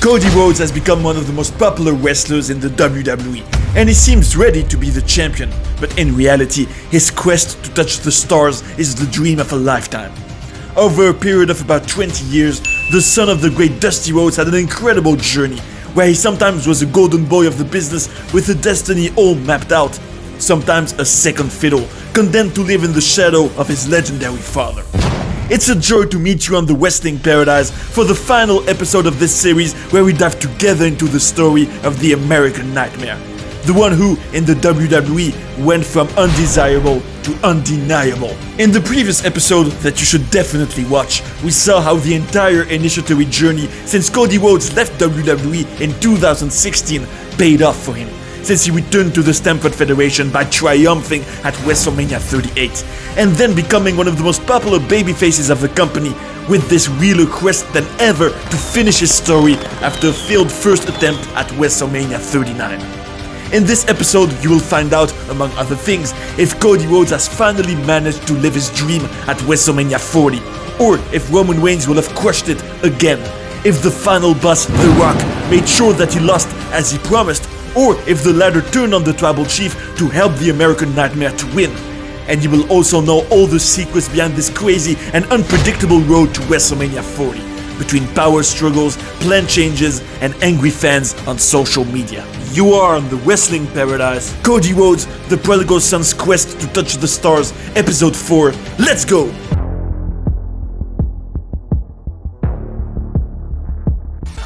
Cody Rhodes has become one of the most popular wrestlers in the WWE, and he seems ready to be the champion, but in reality, his quest to touch the stars is the dream of a lifetime. Over a period of about 20 years, the son of the great Dusty Rhodes had an incredible journey, where he sometimes was a golden boy of the business with a destiny all mapped out, sometimes a second fiddle, condemned to live in the shadow of his legendary father. It's a joy to meet you on the Wrestling Paradise for the final episode of this series where we dive together into the story of the American Nightmare. The one who, in the WWE, went from undesirable to undeniable. In the previous episode that you should definitely watch, we saw how the entire initiatory journey since Cody Rhodes left WWE in 2016 paid off for him, since he returned to the Stamford Federation by triumphing at WrestleMania 38, and then becoming one of the most popular babyfaces of the company, with this realer quest than ever to finish his story after a failed first attempt at WrestleMania 39. In this episode, you will find out, among other things, if Cody Rhodes has finally managed to live his dream at WrestleMania 40, or if Roman Reigns will have crushed it again, if the final boss, The Rock, made sure that he lost as he promised, or if the latter turned on the Tribal Chief to help the American Nightmare to win. And you will also know all the secrets behind this crazy and unpredictable road to WrestleMania 40, between power struggles, plan changes, and angry fans on social media. You are on the Wrestling Paradise. Cody Rhodes, the prodigal son's quest to touch the stars, episode 4. Let's go!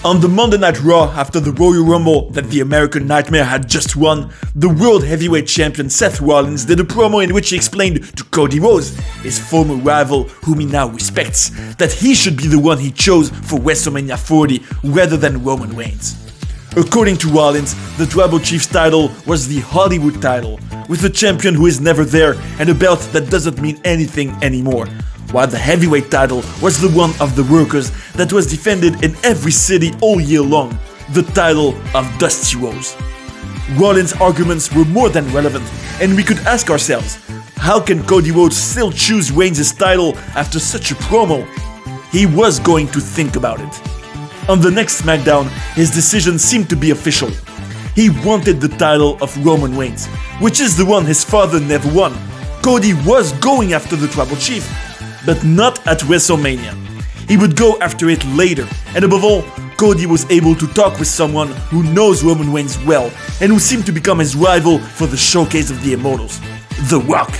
On the Monday Night Raw, after the Royal Rumble that the American Nightmare had just won, the World Heavyweight Champion Seth Rollins did a promo in which he explained to Cody Rhodes, his former rival whom he now respects, that he should be the one he chose for WrestleMania 40 rather than Roman Reigns. According to Rollins, the Tribal Chief's title was the Hollywood title, with a champion who is never there and a belt that doesn't mean anything anymore, while the heavyweight title was the one of the workers that was defended in every city all year long, the title of Dusty Rhodes. Rollins' arguments were more than relevant, and we could ask ourselves, how can Cody Rhodes still choose Reigns' title after such a promo? He was going to think about it. On the next SmackDown, his decision seemed to be official. He wanted the title of Roman Reigns, which is the one his father never won. Cody was going after the Tribal Chief, but not at WrestleMania. He would go after it later, and above all, Cody was able to talk with someone who knows Roman Reigns well, and who seemed to become his rival for the Showcase of the Immortals, The Rock.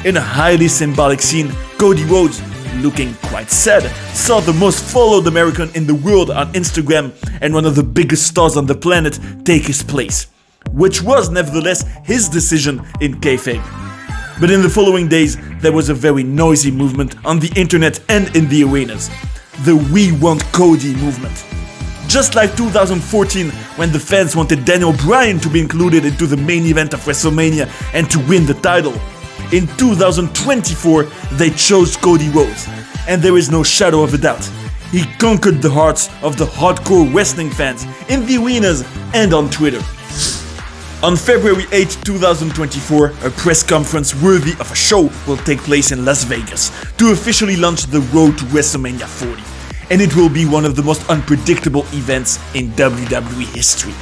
In a highly symbolic scene, Cody Rhodes, looking quite sad, saw the most followed American in the world on Instagram and one of the biggest stars on the planet take his place, which was nevertheless his decision in kayfabe. But in the following days, there was a very noisy movement on the internet and in the arenas. The We Want Cody movement. Just like 2014, when the fans wanted Daniel Bryan to be included into the main event of WrestleMania and to win the title, in 2024, they chose Cody Rhodes. And there is no shadow of a doubt, he conquered the hearts of the hardcore wrestling fans in the arenas and on Twitter. On February 8, 2024, a press conference worthy of a show will take place in Las Vegas to officially launch the road to WrestleMania 40, and it will be one of the most unpredictable events in WWE history.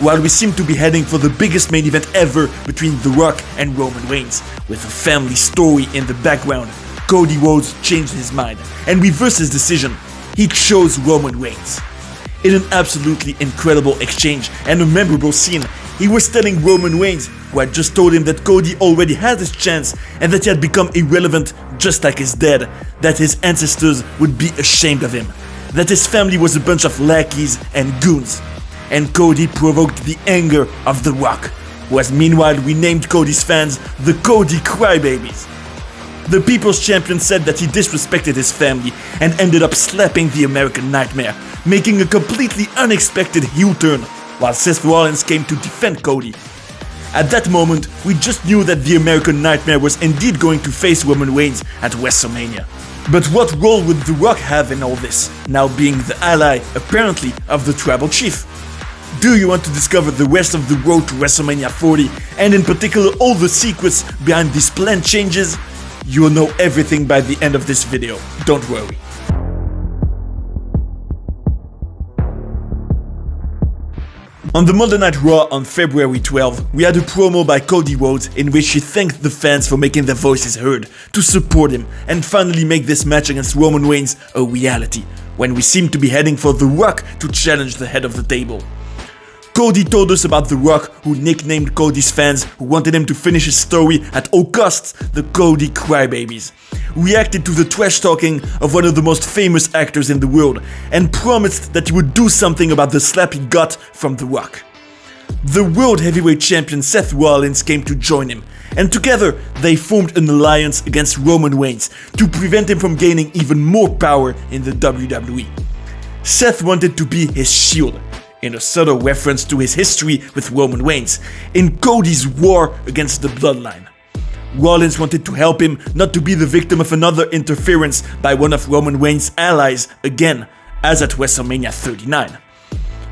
While we seem to be heading for the biggest main event ever between The Rock and Roman Reigns, with a family story in the background, Cody Rhodes changed his mind and reversed his decision. He chose Roman Reigns. In an absolutely incredible exchange and a memorable scene, he was telling Roman Reigns, who had just told him that Cody already had his chance and that he had become irrelevant just like his dad, that his ancestors would be ashamed of him, that his family was a bunch of lackeys and goons. And Cody provoked the anger of The Rock, who has meanwhile renamed Cody's fans the Cody Crybabies. The People's Champion said that he disrespected his family and ended up slapping the American Nightmare, making a completely unexpected heel turn, while Seth Rollins came to defend Cody. At that moment, we just knew that the American Nightmare was indeed going to face Roman Reigns at WrestleMania. But what role would The Rock have in all this, now being the ally, apparently, of the Tribal Chief? Do you want to discover the rest of the road to WrestleMania 40, and in particular all the secrets behind these plan changes? You will know everything by the end of this video, don't worry. On the Monday Night Raw on February 12, we had a promo by Cody Rhodes in which he thanked the fans for making their voices heard, to support him, and finally make this match against Roman Reigns a reality, when we seemed to be heading for The Rock to challenge the head of the table. Cody told us about The Rock, who nicknamed Cody's fans, who wanted him to finish his story at all costs, the Cody Crybabies, reacted to the trash talking of one of the most famous actors in the world, and promised that he would do something about the slap he got from The Rock. The World Heavyweight Champion Seth Rollins came to join him, and together they formed an alliance against Roman Reigns to prevent him from gaining even more power in the WWE. Seth wanted to be his shield, in a subtle reference to his history with Roman Reigns, in Cody's war against the Bloodline. Rollins wanted to help him not to be the victim of another interference by one of Roman Reigns' allies again, as at WrestleMania 39.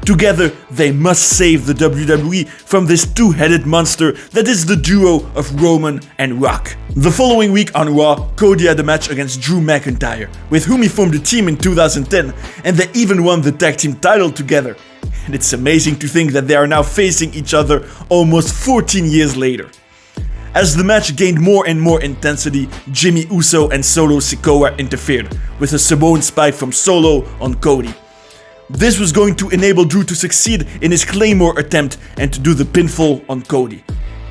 Together, they must save the WWE from this two-headed monster that is the duo of Roman and Rock. The following week on Raw, Cody had a match against Drew McIntyre, with whom he formed a team in 2010, and they even won the tag team title together. And it's amazing to think that they are now facing each other almost 14 years later. As the match gained more and more intensity, Jimmy Uso and Solo Sikoa interfered, with a Samoan spike from Solo on Cody. This was going to enable Drew to succeed in his Claymore attempt and to do the pinfall on Cody.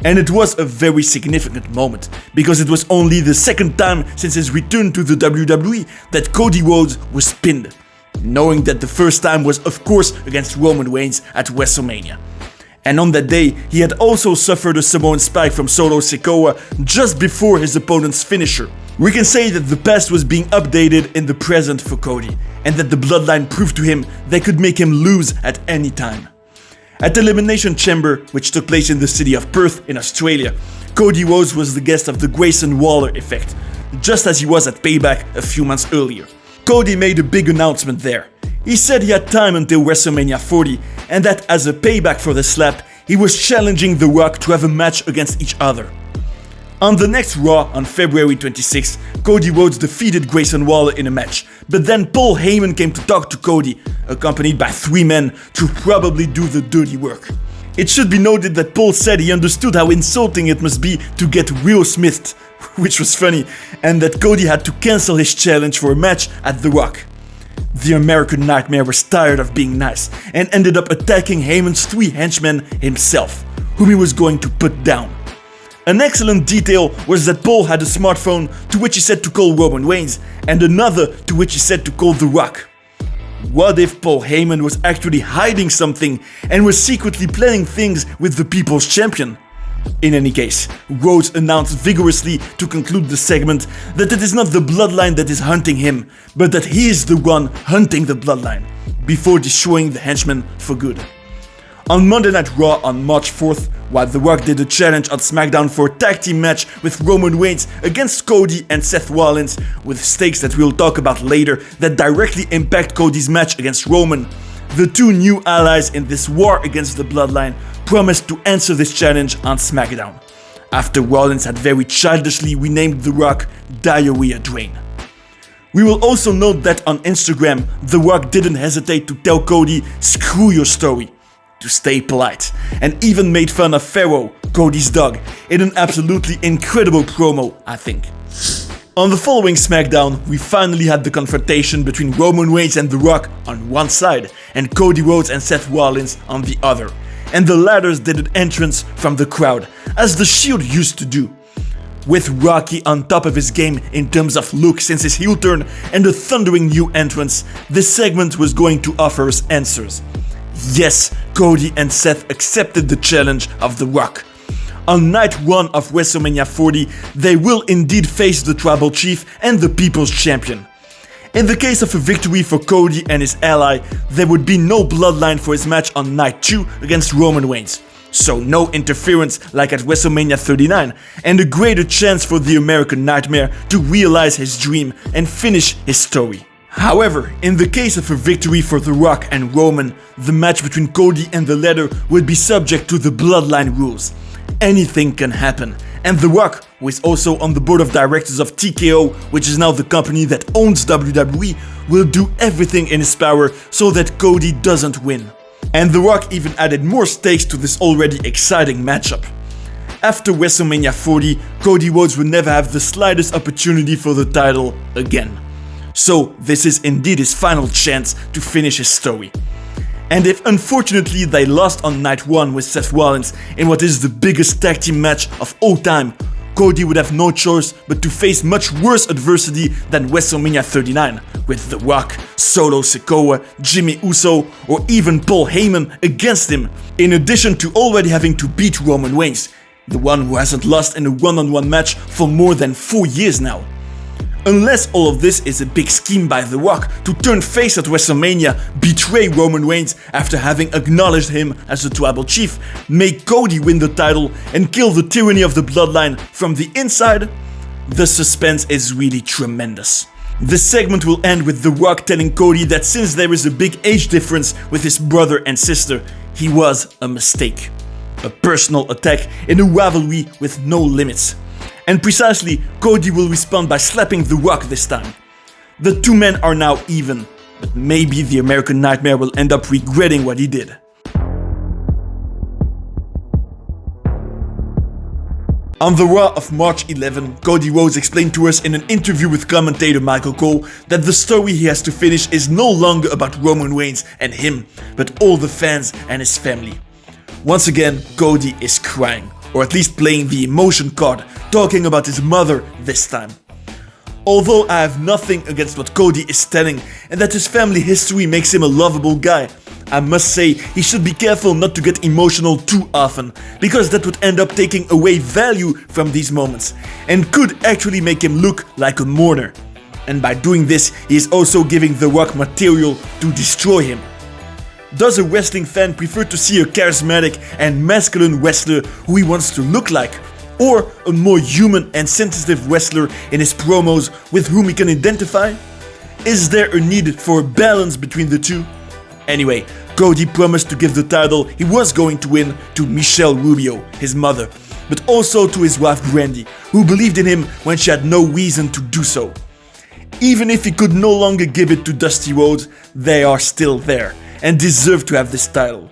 And it was a very significant moment, because it was only the second time since his return to the WWE that Cody Rhodes was pinned, knowing that the first time was of course against Roman Reigns at WrestleMania. And on that day, he had also suffered a Samoan spike from Solo Sikoa just before his opponent's finisher. We can say that the past was being updated in the present for Cody, and that the Bloodline proved to him they could make him lose at any time. At Elimination Chamber, which took place in the city of Perth in Australia, Cody Rhodes was the guest of the Grayson Waller effect, just as he was at Payback a few months earlier. Cody made a big announcement there. He said he had time until WrestleMania 40, and that as a payback for the slap, he was challenging The Rock to have a match against each other. On the next Raw, on February 26, Cody Rhodes defeated Grayson Waller in a match, but then Paul Heyman came to talk to Cody, accompanied by 3 men, to probably do the dirty work. It should be noted that Paul said he understood how insulting it must be to get Will Smithed, which was funny, and that Cody had to cancel his challenge for a match at The Rock. The American Nightmare was tired of being nice and ended up attacking Heyman's 3 henchmen himself, whom he was going to put down. An excellent detail was that Paul had a smartphone to which he said to call Roman Reigns and another to which he said to call The Rock. What if Paul Heyman was actually hiding something and was secretly planning things with the People's Champion? In any case, Rhodes announced vigorously to conclude the segment that it is not the Bloodline that is hunting him, but that he is the one hunting the Bloodline, before destroying the henchmen for good. On Monday Night Raw on March 4th, while The Rock did a challenge on SmackDown for a tag team match with Roman Reigns against Cody and Seth Rollins, with stakes that we'll talk about later that directly impact Cody's match against Roman, the 2 new allies in this war against the Bloodline promised to answer this challenge on SmackDown, after Rollins had very childishly renamed The Rock Diarrhea Drain. We will also note that on Instagram, The Rock didn't hesitate to tell Cody, "Screw your story," to stay polite, and even made fun of Pharaoh, Cody's dog, in an absolutely incredible promo, I think. On the following SmackDown, we finally had the confrontation between Roman Reigns and The Rock on one side, and Cody Rhodes and Seth Rollins on the other. And the ladders did an entrance from the crowd, as the Shield used to do. With Rocky on top of his game in terms of look since his heel turn and a thundering new entrance, this segment was going to offer us answers. Yes, Cody and Seth accepted the challenge of The Rock. On night 1 of WrestleMania 40, they will indeed face the Tribal Chief and the People's Champion. In the case of a victory for Cody and his ally, there would be no Bloodline for his match on night 2 against Roman Reigns, so no interference like at WrestleMania 39, and a greater chance for the American Nightmare to realize his dream and finish his story. However, in the case of a victory for The Rock and Roman, the match between Cody and the latter would be subject to the Bloodline rules. Anything can happen, and The Rock, who is also on the board of directors of TKO, which is now the company that owns WWE, will do everything in his power so that Cody doesn't win. And The Rock even added more stakes to this already exciting matchup. After WrestleMania 40, Cody Rhodes would never have the slightest opportunity for the title again. So this is indeed his final chance to finish his story. And if unfortunately they lost on night 1 with Seth Rollins in what is the biggest tag team match of all time, Cody would have no choice but to face much worse adversity than WrestleMania 39, with The Rock, Solo Sikoa, Jimmy Uso, or even Paul Heyman against him, in addition to already having to beat Roman Reigns, the one who hasn't lost in a one-on-one match for more than 4 years now. Unless all of this is a big scheme by The Rock to turn face at WrestleMania, betray Roman Reigns after having acknowledged him as the tribal chief, make Cody win the title, and kill the tyranny of the bloodline from the inside, the suspense is really tremendous. This segment will end with The Rock telling Cody that since there is a big age difference with his brother and sister, he was a mistake. A personal attack in a rivalry with no limits. And precisely, Cody will respond by slapping The Rock this time. The two men are now even, but maybe the American Nightmare will end up regretting what he did. On the Raw of March 11, Cody Rhodes explained to us in an interview with commentator Michael Cole that the story he has to finish is no longer about Roman Reigns and him, but all the fans and his family. Once again, Cody is crying, or at least playing the emotion card, talking about his mother this time. Although I have nothing against what Cody is telling, and that his family history makes him a lovable guy, I must say he should be careful not to get emotional too often, because that would end up taking away value from these moments, and could actually make him look like a mourner. And by doing this, he is also giving The Rock material to destroy him. Does a wrestling fan prefer to see a charismatic and masculine wrestler who he wants to look like, or a more human and sensitive wrestler in his promos with whom he can identify? Is there a need for a balance between the two? Anyway, Cody promised to give the title he was going to win to Michelle Rubio, his mother, but also to his wife Brandy, who believed in him when she had no reason to do so. Even if he could no longer give it to Dusty Rhodes, they are still there and deserve to have this title.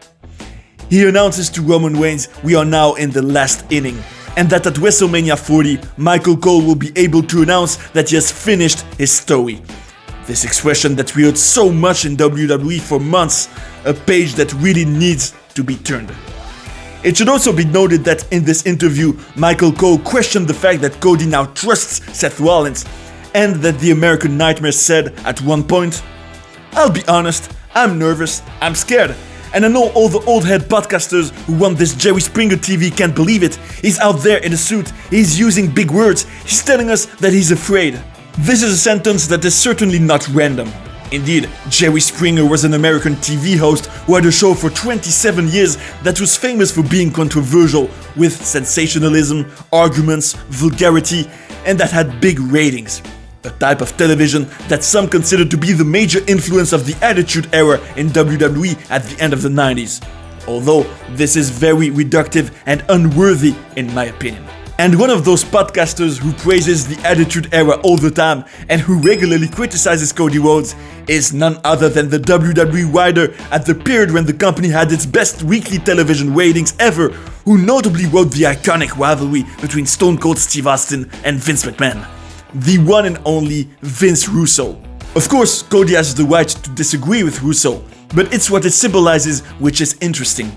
He announces to Roman Reigns we are now in the last inning, and that at WrestleMania 40, Michael Cole will be able to announce that he has finished his story. This expression that we heard so much in WWE for months, a page that really needs to be turned. It should also be noted that in this interview, Michael Cole questioned the fact that Cody now trusts Seth Rollins, and that the American Nightmare said at one point, "I'll be honest, I'm nervous, I'm scared, and I know all the old head podcasters who want this Jerry Springer TV can't believe it. He's out there in a suit, he's using big words, he's telling us that he's afraid." This is a sentence that is certainly not random. Indeed, Jerry Springer was an American TV host who had a show for 27 years that was famous for being controversial, with sensationalism, arguments, vulgarity, and that had big ratings. A type of television that some consider to be the major influence of the Attitude Era in WWE at the end of the 90s. Although this is very reductive and unworthy in my opinion. And one of those podcasters who praises the Attitude Era all the time and who regularly criticizes Cody Rhodes is none other than the WWE writer at the period when the company had its best weekly television ratings ever, who notably wrote the iconic rivalry between Stone Cold Steve Austin and Vince McMahon. The one and only Vince Russo. Of course, Cody has the right to disagree with Russo, but it's what it symbolizes which is interesting.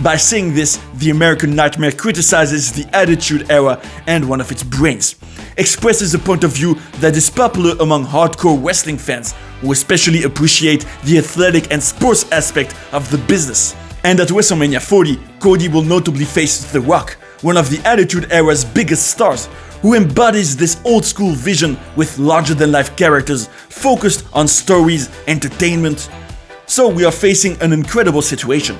By saying this, the American Nightmare criticizes the Attitude Era and one of its brains, expresses a point of view that is popular among hardcore wrestling fans, who especially appreciate the athletic and sports aspect of the business. And at WrestleMania 40, Cody will notably face The Rock, one of the Attitude Era's biggest stars, who embodies this old-school vision with larger-than-life characters focused on stories, entertainment. So we are facing an incredible situation.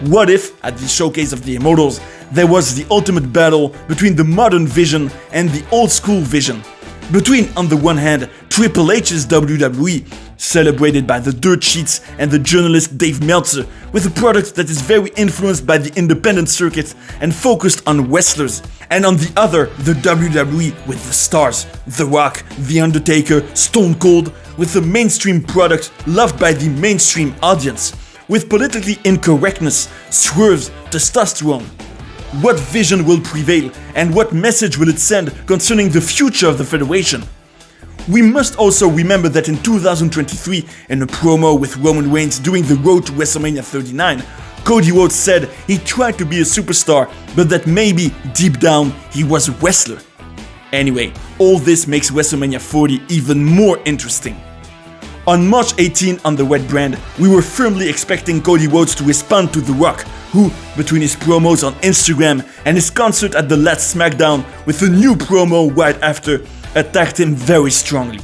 What if, at the Showcase of the Immortals, there was the ultimate battle between the modern vision and the old-school vision? Between, on the one hand, Triple H's WWE, celebrated by the dirt sheets and the journalist Dave Meltzer, with a product that is very influenced by the independent circuit and focused on wrestlers, and on the other, the WWE with the stars, The Rock, The Undertaker, Stone Cold, with a mainstream product loved by the mainstream audience. with politically incorrectness, swerves, testosterone. What vision will prevail, and what message will it send concerning the future of the Federation? We must also remember that in 2023, in a promo with Roman Reigns during the road to WrestleMania 39, Cody Rhodes said he tried to be a superstar, but that maybe, deep down, he was a wrestler. Anyway, all this makes WrestleMania 40 even more interesting. On March 18 on the Red brand, we were firmly expecting Cody Rhodes to respond to The Rock, who, between his promos on Instagram and his concert at the last SmackDown with a new promo right after, attacked him very strongly.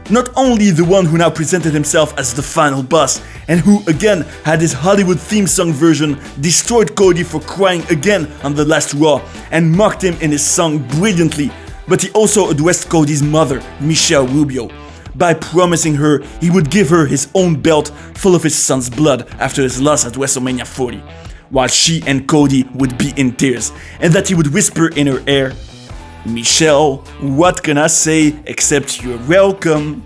Not only the one who now presented himself as the final boss, and who again had his Hollywood theme song version destroyed Cody for crying again on the last Raw and mocked him in his song brilliantly, but he also addressed Cody's mother, Michelle Rubio, by promising her he would give her his own belt full of his son's blood after his loss at WrestleMania 40, while she and Cody would be in tears, and that he would whisper in her ear, "Michelle, what can I say except you're welcome?"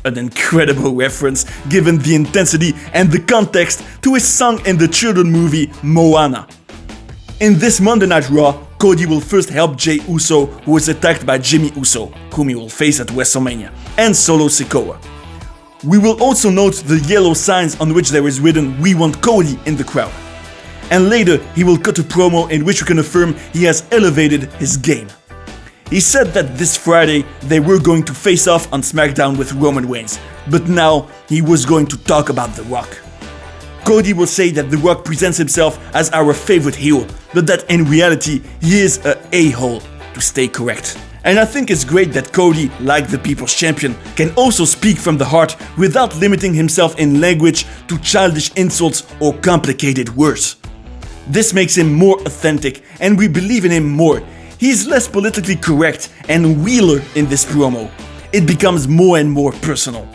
An incredible reference given the intensity and the context to his song in the children's movie Moana. In this Monday Night Raw, Cody will first help Jey Uso, who was attacked by Jimmy Uso, whom he will face at WrestleMania, and Solo Sikoa. We will also note the yellow signs on which there is written "We want Cody" in the crowd. And later, he will cut a promo in which we can affirm he has elevated his game. He said that this Friday they were going to face off on SmackDown with Roman Reigns, but now he was going to talk about The Rock. Cody will say that The Rock presents himself as our favorite heel, but that in reality he is a a-hole, to stay correct. And I think it's great that Cody, like the People's Champion, can also speak from the heart without limiting himself in language to childish insults or complicated words. This makes him more authentic, and we believe in him more. He's less politically correct and realer in this promo. It becomes more and more personal.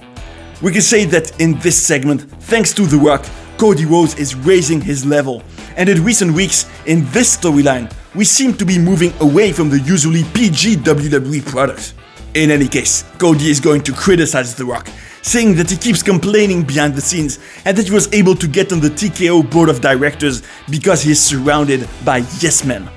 We can say that in this segment, thanks to The Rock, Cody Rhodes is raising his level, and in recent weeks, in this storyline, we seem to be moving away from the usually PG WWE product. In any case, Cody is going to criticize The Rock, saying that he keeps complaining behind the scenes and that he was able to get on the TKO board of directors because he is surrounded by yes men.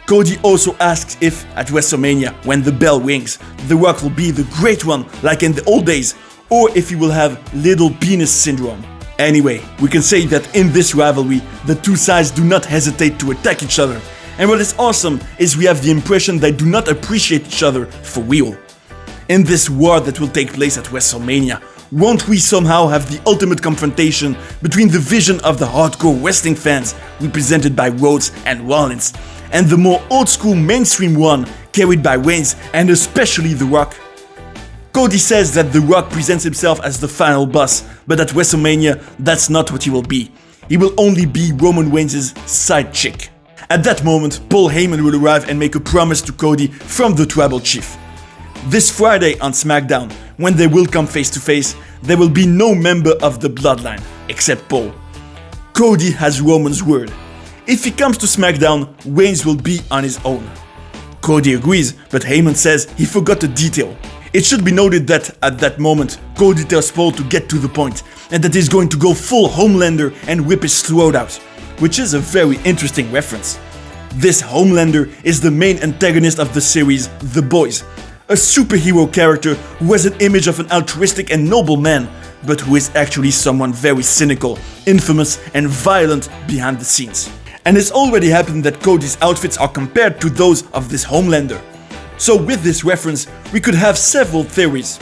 Cody also asks if, at WrestleMania, when the bell rings, The Rock will be the great one like in the old days, or if he will have little penis syndrome. Anyway, we can say that in this rivalry, the two sides do not hesitate to attack each other, and what is awesome is we have the impression they do not appreciate each other for real. In this war that will take place at WrestleMania, won't we somehow have the ultimate confrontation between the vision of the hardcore wrestling fans, represented by Rhodes and Rollins, and the more old-school mainstream one, carried by Reigns and especially The Rock? Cody says that The Rock presents himself as the final boss, but at WrestleMania, that's not what he will be. He will only be Roman Reigns' side chick. At that moment, Paul Heyman will arrive and make a promise to Cody from the Tribal Chief. This Friday on SmackDown, when they will come face to face, there will be no member of the Bloodline, except Paul. Cody has Roman's word. If he comes to SmackDown, Reigns will be on his own. Cody agrees, but Heyman says he forgot a detail. It should be noted that, at that moment, Cody tells Paul to get to the point, and that he's going to go full Homelander and whip his throat out, which is a very interesting reference. This Homelander is the main antagonist of the series The Boys, a superhero character who has an image of an altruistic and noble man, but who is actually someone very cynical, infamous, and violent behind the scenes. And it's already happened that Cody's outfits are compared to those of this Homelander. So with this reference, we could have several theories.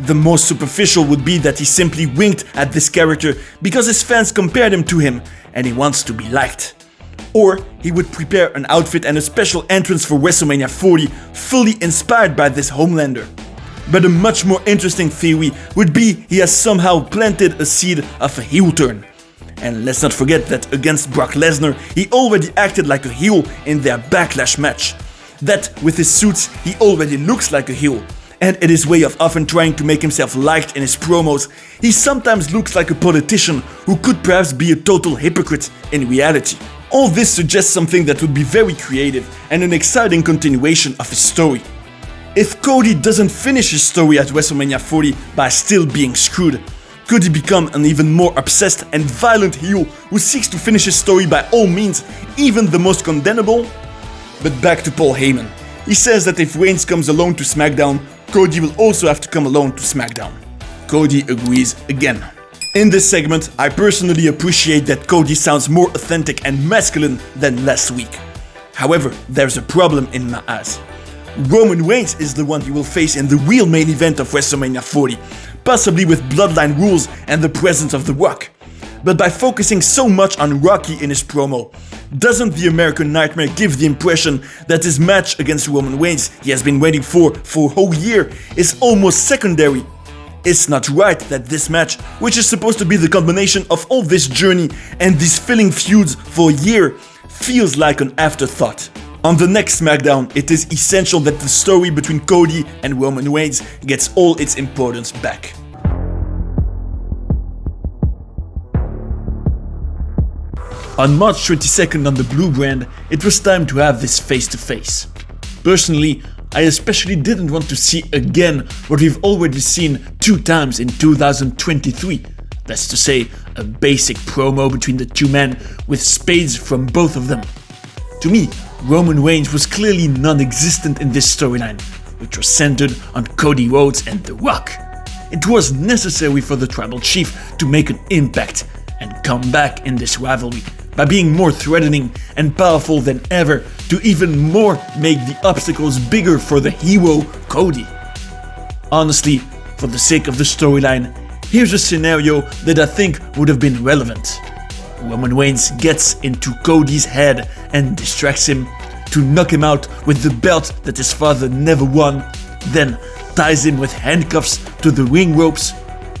The most superficial would be that he simply winked at this character because his fans compared him to him and he wants to be liked. Or he would prepare an outfit and a special entrance for WrestleMania 40 fully inspired by this Homelander. But a much more interesting theory would be he has somehow planted a seed of a heel turn. And let's not forget that against Brock Lesnar, he already acted like a heel in their Backlash match. That with his suits, he already looks like a heel. And in his way of often trying to make himself liked in his promos, he sometimes looks like a politician who could perhaps be a total hypocrite in reality. All this suggests something that would be very creative and an exciting continuation of his story. If Cody doesn't finish his story at WrestleMania 40 by still being screwed, Could he become an even more obsessed and violent heel who seeks to finish his story by all means, even the most condemnable? But back to Paul Heyman. He says that if Reigns comes alone to SmackDown, Cody will also have to come alone to SmackDown. Cody agrees again. In this segment, I personally appreciate that Cody sounds more authentic and masculine than last week. However, there's a problem in my eyes. Roman Reigns is the one he will face in the real main event of WrestleMania 40, possibly with bloodline rules and the presence of The Rock. But by focusing so much on Rocky in his promo, doesn't the American Nightmare give the impression that his match against Roman Reigns he has been waiting for a whole year is almost secondary? It's not right that this match, which is supposed to be the combination of all this journey and these filling feuds for a year, feels like an afterthought. On the next SmackDown, it is essential that the story between Cody and Roman Reigns gets all its importance back. On March 22nd on the Blue brand, it was time to have this face-to-face. Personally, I especially didn't want to see again what we've already seen 2 times in 2023. That's to say, a basic promo between the two men with spades from both of them. To me, Roman Reigns was clearly non-existent in this storyline, which was centered on Cody Rhodes and The Rock. It was necessary for the Tribal Chief to make an impact and come back in this rivalry by being more threatening and powerful than ever to even more make the obstacles bigger for the hero Cody. Honestly, for the sake of the storyline, here's a scenario that I think would have been relevant. Roman Reigns gets into Cody's head and distracts him to knock him out with the belt that his father never won, then ties him with handcuffs to the ring ropes,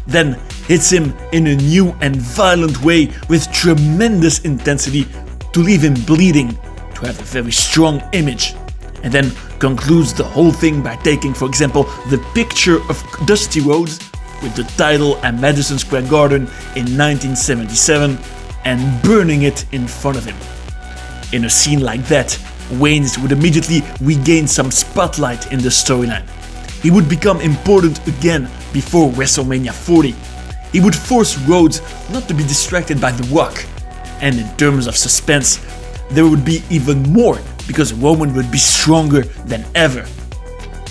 then hits him in a new and violent way with tremendous intensity to leave him bleeding to have a very strong image, and then concludes the whole thing by taking, for example, the picture of Dusty Rhodes with the title at Madison Square Garden in 1977 and burning it in front of him. In a scene like that, Reigns would immediately regain some spotlight in the storyline. He would become important again before WrestleMania 40. He would force Rhodes not to be distracted by The Rock. And in terms of suspense, there would be even more because Roman would be stronger than ever.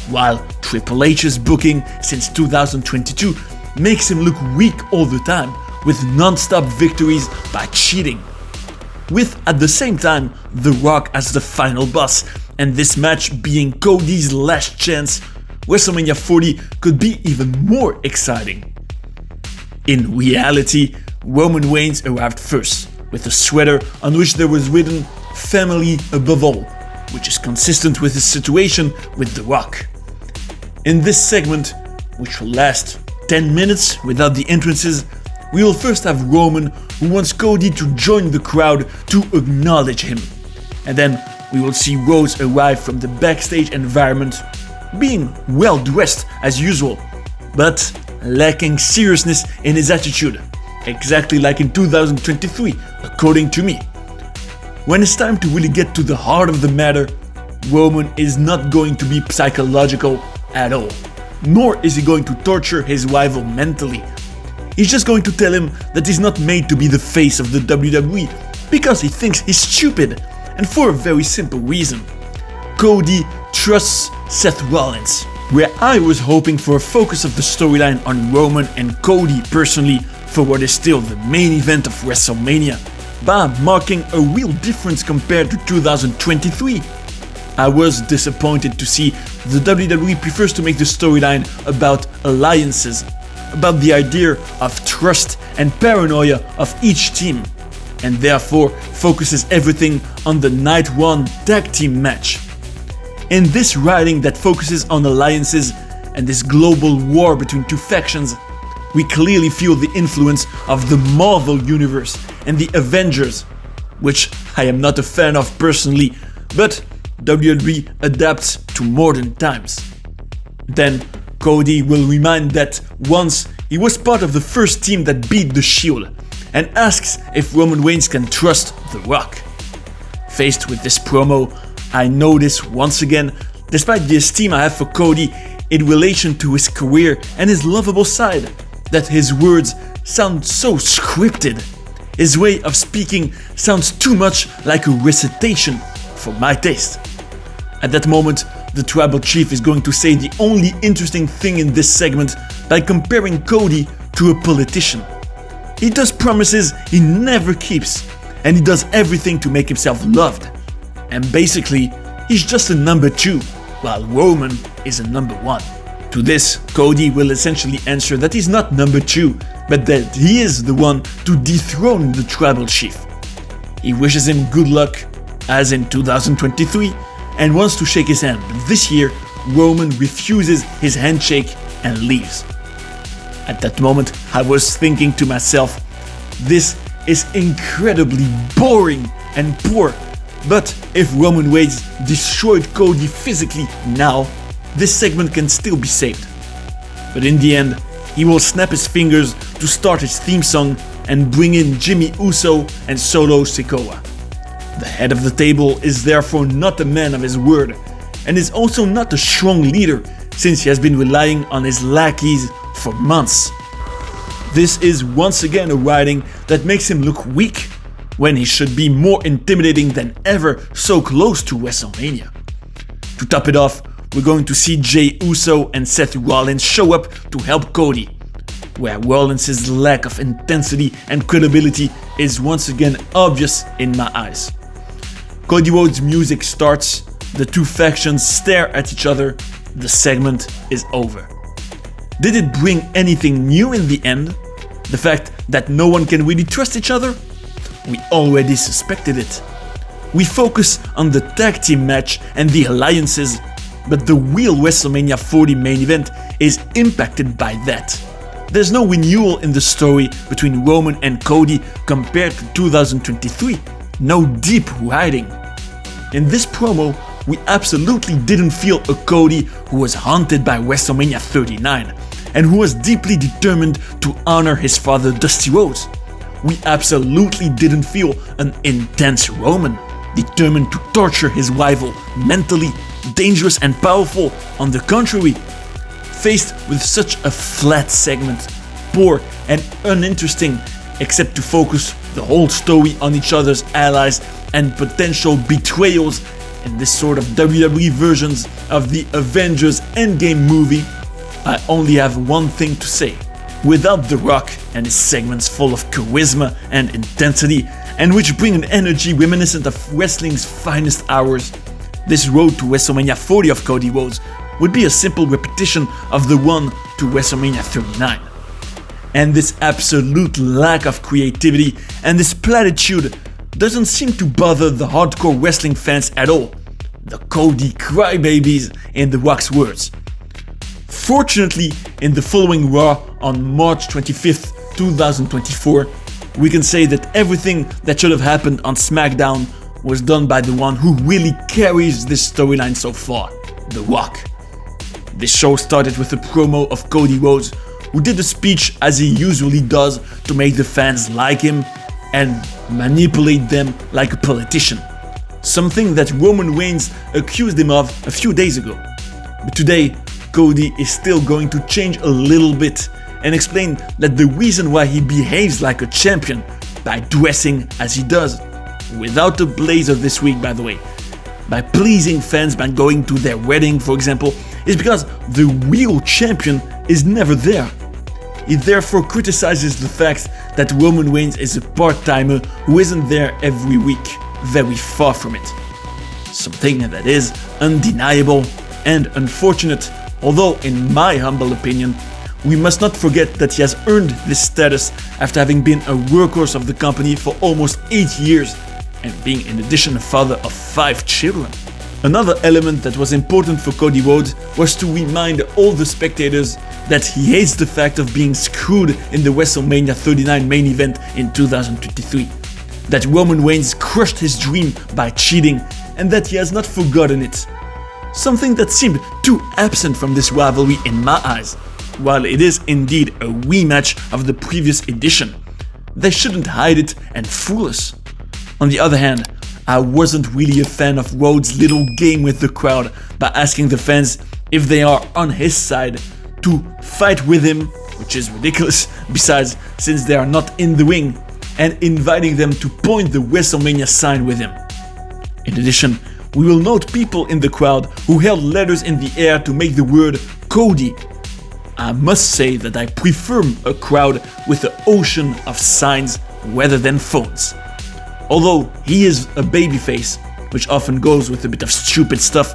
While Triple H's booking since 2022 makes him look weak all the time with non-stop victories by cheating. With, at the same time, The Rock as the final boss, and this match being Cody's last chance, WrestleMania 40 could be even more exciting. In reality, Roman Reigns arrived first, with a sweater on which there was written "Family above all," which is consistent with his situation with The Rock. In this segment, which will last 10 minutes without the entrances, we will first have Roman, who wants Cody to join the crowd to acknowledge him. And then we will see Rhodes arrive from the backstage environment, being well dressed as usual, but lacking seriousness in his attitude, exactly like in 2023, according to me. When it's time to really get to the heart of the matter, Roman is not going to be psychological at all, nor is he going to torture his rival mentally. He's just going to tell him that he's not made to be the face of the WWE because he thinks he's stupid, and for a very simple reason. Cody trusts Seth Rollins. Where I was hoping for a focus of the storyline on Roman and Cody personally for what is still the main event of WrestleMania, by marking a real difference compared to 2023. I was disappointed to see the WWE prefers to make the storyline about alliances, about the idea of trust and paranoia of each team, and therefore focuses everything on the Night 1 tag team match. In this writing that focuses on alliances and this global war between two factions, we clearly feel the influence of the Marvel Universe and the Avengers, which I am not a fan of personally, but WWE adapts to modern times. Then Cody will remind that once he was part of the first team that beat the Shield, and asks if Roman Reigns can trust The Rock. Faced with this promo, I notice once again, despite the esteem I have for Cody in relation to his career and his lovable side, that his words sound so scripted. His way of speaking sounds too much like a recitation for my taste. At that moment, the tribal chief is going to say the only interesting thing in this segment by comparing Cody to a politician. He does promises he never keeps, and he does everything to make himself loved. And basically, he's just a number 2, while Roman is a number 1. To this, Cody will essentially answer that he's not number 2, but that he is the one to dethrone the tribal chief. He wishes him good luck, as in 2023, and wants to shake his hand, but this year, Roman refuses his handshake and leaves. At that moment, I was thinking to myself, this is incredibly boring and poor, but if Roman Reigns destroyed Cody physically now, this segment can still be saved. But in the end, he will snap his fingers to start his theme song and bring in Jimmy Uso and Solo Sikoa. The head of the table is therefore not a man of his word, and is also not a strong leader since he has been relying on his lackeys for months. This is once again a writing that makes him look weak, when he should be more intimidating than ever so close to WrestleMania. To top it off, we're going to see Jey Uso and Seth Rollins show up to help Cody, where Rollins' lack of intensity and credibility is once again obvious in my eyes. Cody Rhodes' music starts, the two factions stare at each other, the segment is over. Did it bring anything new in the end? The fact that no one can really trust each other? We already suspected it. We focus on the tag team match and the alliances, but the real WrestleMania 40 main event is impacted by that. There's no renewal in the story between Roman and Cody compared to 2023, no deep writing. In this promo, we absolutely didn't feel a Cody who was haunted by WrestleMania 39 and who was deeply determined to honor his father Dusty Rhodes. We absolutely didn't feel an intense Roman, determined to torture his rival mentally, dangerous and powerful. On the contrary, faced with such a flat segment, poor and uninteresting, except to focus the whole story on each other's allies and potential betrayals in this sort of WWE versions of the Avengers Endgame movie, I only have one thing to say. Without The Rock and his segments full of charisma and intensity, and which bring an energy reminiscent of wrestling's finest hours, this road to WrestleMania 40 of Cody Rhodes would be a simple repetition of the one to WrestleMania 39. And this absolute lack of creativity and this platitude doesn't seem to bother the hardcore wrestling fans at all, the Cody crybabies in The Rock's words. Fortunately, in the following Raw on March 25th, 2024, we can say that everything that should have happened on SmackDown was done by the one who really carries this storyline so far, The Rock. This show started with a promo of Cody Rhodes, who did a speech as he usually does to make the fans like him and manipulate them like a politician. Something that Roman Reigns accused him of a few days ago. But today, Cody is still going to change a little bit and explain that the reason why he behaves like a champion by dressing as he does, without a blazer this week by the way, by pleasing fans by going to their wedding for example, is because the real champion is never there. He therefore criticizes the fact that Roman Reigns is a part-timer who isn't there every week, very far from it. Something that is undeniable and unfortunate, although in my humble opinion, we must not forget that he has earned this status after having been a workhorse of the company for almost 8 years and being in addition a father of 5 children. Another element that was important for Cody Rhodes was to remind all the spectators that he hates the fact of being screwed in the WrestleMania 39 main event in 2023, that Roman Reigns crushed his dream by cheating and that he has not forgotten it. Something that seemed too absent from this rivalry in my eyes. While it is indeed a rematch of the previous edition, they shouldn't hide it and fool us. On the other hand, I wasn't really a fan of Rhodes' little game with the crowd by asking the fans if they are on his side to fight with him which is ridiculous, besides, since they are not in the ring, and inviting them to point the WrestleMania sign with him. In addition, we will note people in the crowd who held letters in the air to make the word Cody. I must say that I prefer a crowd with an ocean of signs rather than phones. Although he is a babyface, which often goes with a bit of stupid stuff,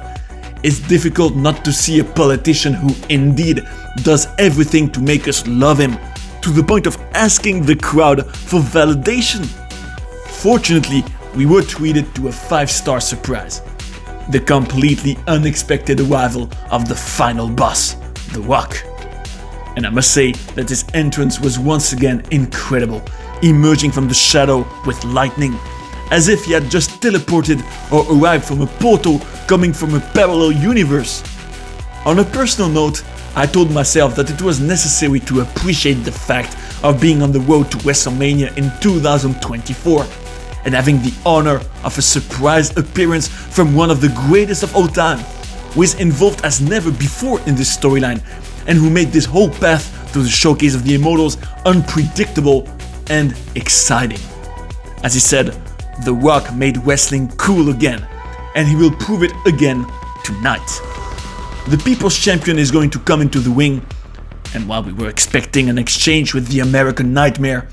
it's difficult not to see a politician who indeed does everything to make us love him, to the point of asking the crowd for validation. Fortunately, we were treated to a 5-star surprise. The completely unexpected arrival of the final boss, The Rock. And I must say that his entrance was once again incredible, emerging from the shadow with lightning, as if he had just teleported or arrived from a portal coming from a parallel universe. On a personal note, I told myself that it was necessary to appreciate the fact of being on the road to WrestleMania in 2024 and having the honor of a surprise appearance from one of the greatest of all time, who is involved as never before in this storyline and who made this whole path to the showcase of the Immortals unpredictable and exciting. As he said, The Rock made wrestling cool again, and he will prove it again tonight. The People's Champion is going to come into the ring, and while we were expecting an exchange with the American Nightmare,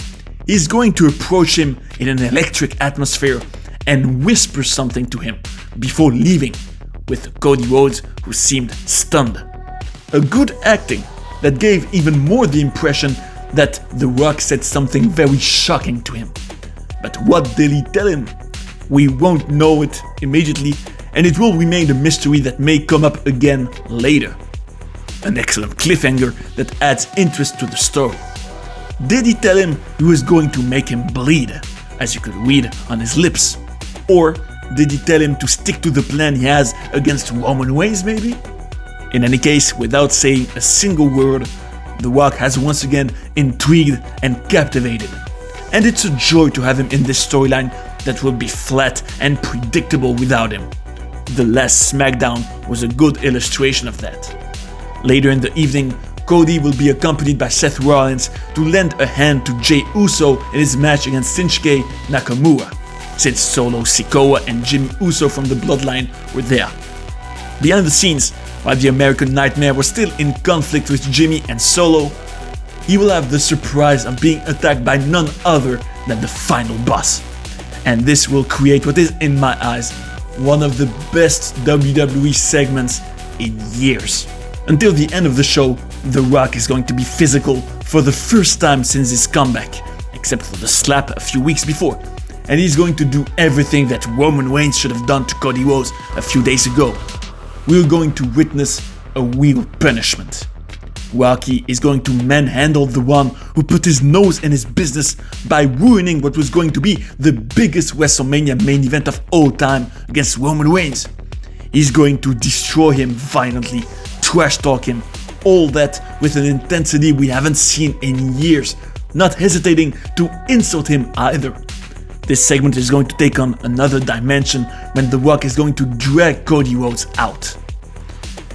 he's going to approach him in an electric atmosphere and whisper something to him before leaving, with Cody Rhodes who seemed stunned. A good acting that gave even more the impression that The Rock said something very shocking to him. But what did he tell him? We won't know it immediately, and it will remain a mystery that may come up again later. An excellent cliffhanger that adds interest to the story. Did he tell him he was going to make him bleed, as you could read on his lips? Or did he tell him to stick to the plan he has against Roman Reigns maybe? In any case, without saying a single word, The Rock has once again intrigued and captivated. And it's a joy to have him in this storyline that will be flat and predictable without him. The last SmackDown was a good illustration of that. Later in the evening, Cody will be accompanied by Seth Rollins to lend a hand to Jey Uso in his match against Shinsuke Nakamura, since Solo Sikoa and Jimmy Uso from the Bloodline were there. Behind the scenes, while the American Nightmare was still in conflict with Jimmy and Solo, he will have the surprise of being attacked by none other than the final boss. And this will create what is, in my eyes, one of the best WWE segments in years. Until the end of the show, The Rock is going to be physical for the first time since his comeback, except for the slap a few weeks before. And he's going to do everything that Roman Reigns should have done to Cody Rhodes a few days ago. We're going to witness a real punishment. Rocky is going to manhandle the one who put his nose in his business by ruining what was going to be the biggest WrestleMania main event of all time against Roman Reigns. He's going to destroy him violently, trash talk him, all that with an intensity we haven't seen in years, not hesitating to insult him either. This segment is going to take on another dimension when The Rock is going to drag Cody Rhodes out.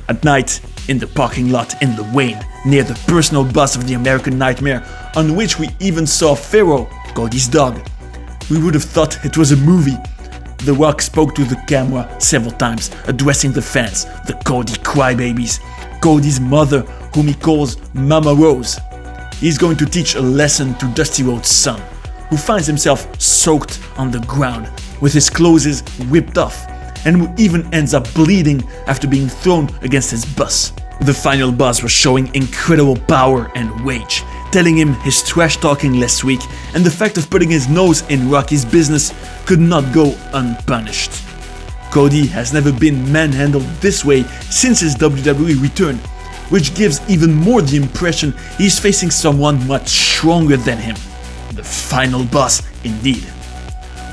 At night, in the parking lot in the Wayne, near the personal boss of the American Nightmare, on which we even saw Pharaoh, Cody's dog. We would have thought it was a movie. The Rock spoke to the camera several times, addressing the fans, the Cody crybabies, Cody's mother, whom he calls Mama Rose. He's going to teach a lesson to Dusty Rhodes' son, who finds himself soaked on the ground, with his clothes ripped off, and who even ends up bleeding after being thrown against his bus. The final boss was showing incredible power and rage, telling him his trash talking last week and the fact of putting his nose in Rocky's business could not go unpunished. Cody has never been manhandled this way since his WWE return, which gives even more the impression he's facing someone much stronger than him. The final boss indeed.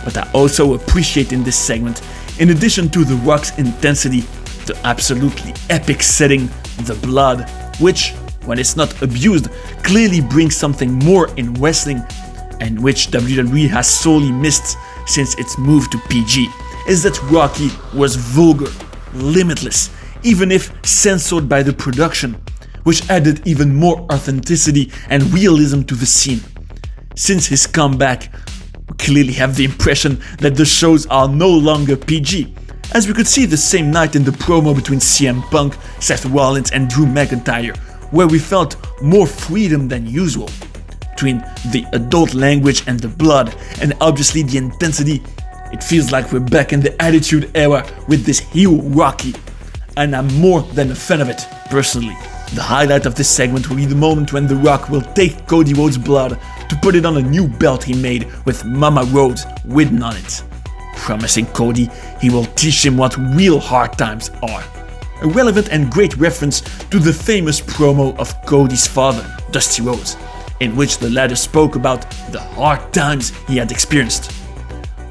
What I also appreciate in this segment, in addition to The Rock's intensity, the absolutely epic setting, the blood, which, when it's not abused, clearly brings something more in wrestling, and which WWE has sorely missed since its move to PG, is that Rocky was vulgar, limitless, even if censored by the production, which added even more authenticity and realism to the scene. Since his comeback, we clearly have the impression that the shows are no longer PG, as we could see the same night in the promo between CM Punk, Seth Rollins and Drew McIntyre, where we felt more freedom than usual. Between the adult language and the blood, and obviously the intensity, it feels like we're back in the Attitude Era with this heel Rocky, and I'm more than a fan of it, personally. The highlight of this segment will be the moment when The Rock will take Cody Rhodes' blood to put it on a new belt he made with Mama Rhodes written on it, promising Cody he will teach him what real hard times are. A relevant and great reference to the famous promo of Cody's father, Dusty Rhodes, in which the latter spoke about the hard times he had experienced.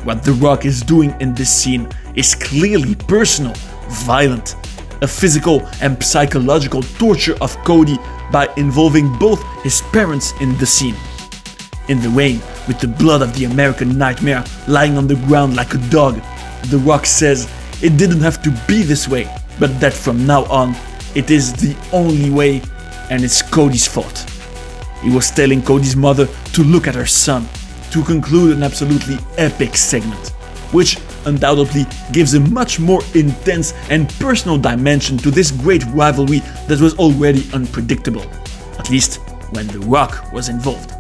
What The Rock is doing in this scene is clearly personal, violent, a physical and psychological torture of Cody by involving both his parents in the scene. In the ring, with the blood of the American Nightmare lying on the ground like a dog, The Rock says it didn't have to be this way, but that from now on, it is the only way and it's Cody's fault. He was telling Cody's mother to look at her son, to conclude an absolutely epic segment, which undoubtedly gives a much more intense and personal dimension to this great rivalry that was already unpredictable, at least when The Rock was involved.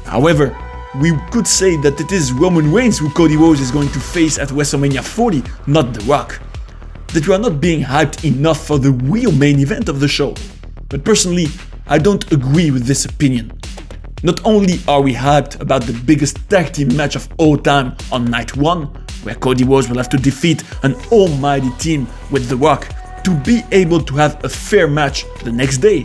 However, we could say that it is Roman Reigns who Cody Rhodes is going to face at WrestleMania 40, not The Rock. That we are not being hyped enough for the real main event of the show. But personally, I don't agree with this opinion. Not only are we hyped about the biggest tag team match of all time on night 1, where Cody Rhodes will have to defeat an almighty team with The Rock to be able to have a fair match the next day,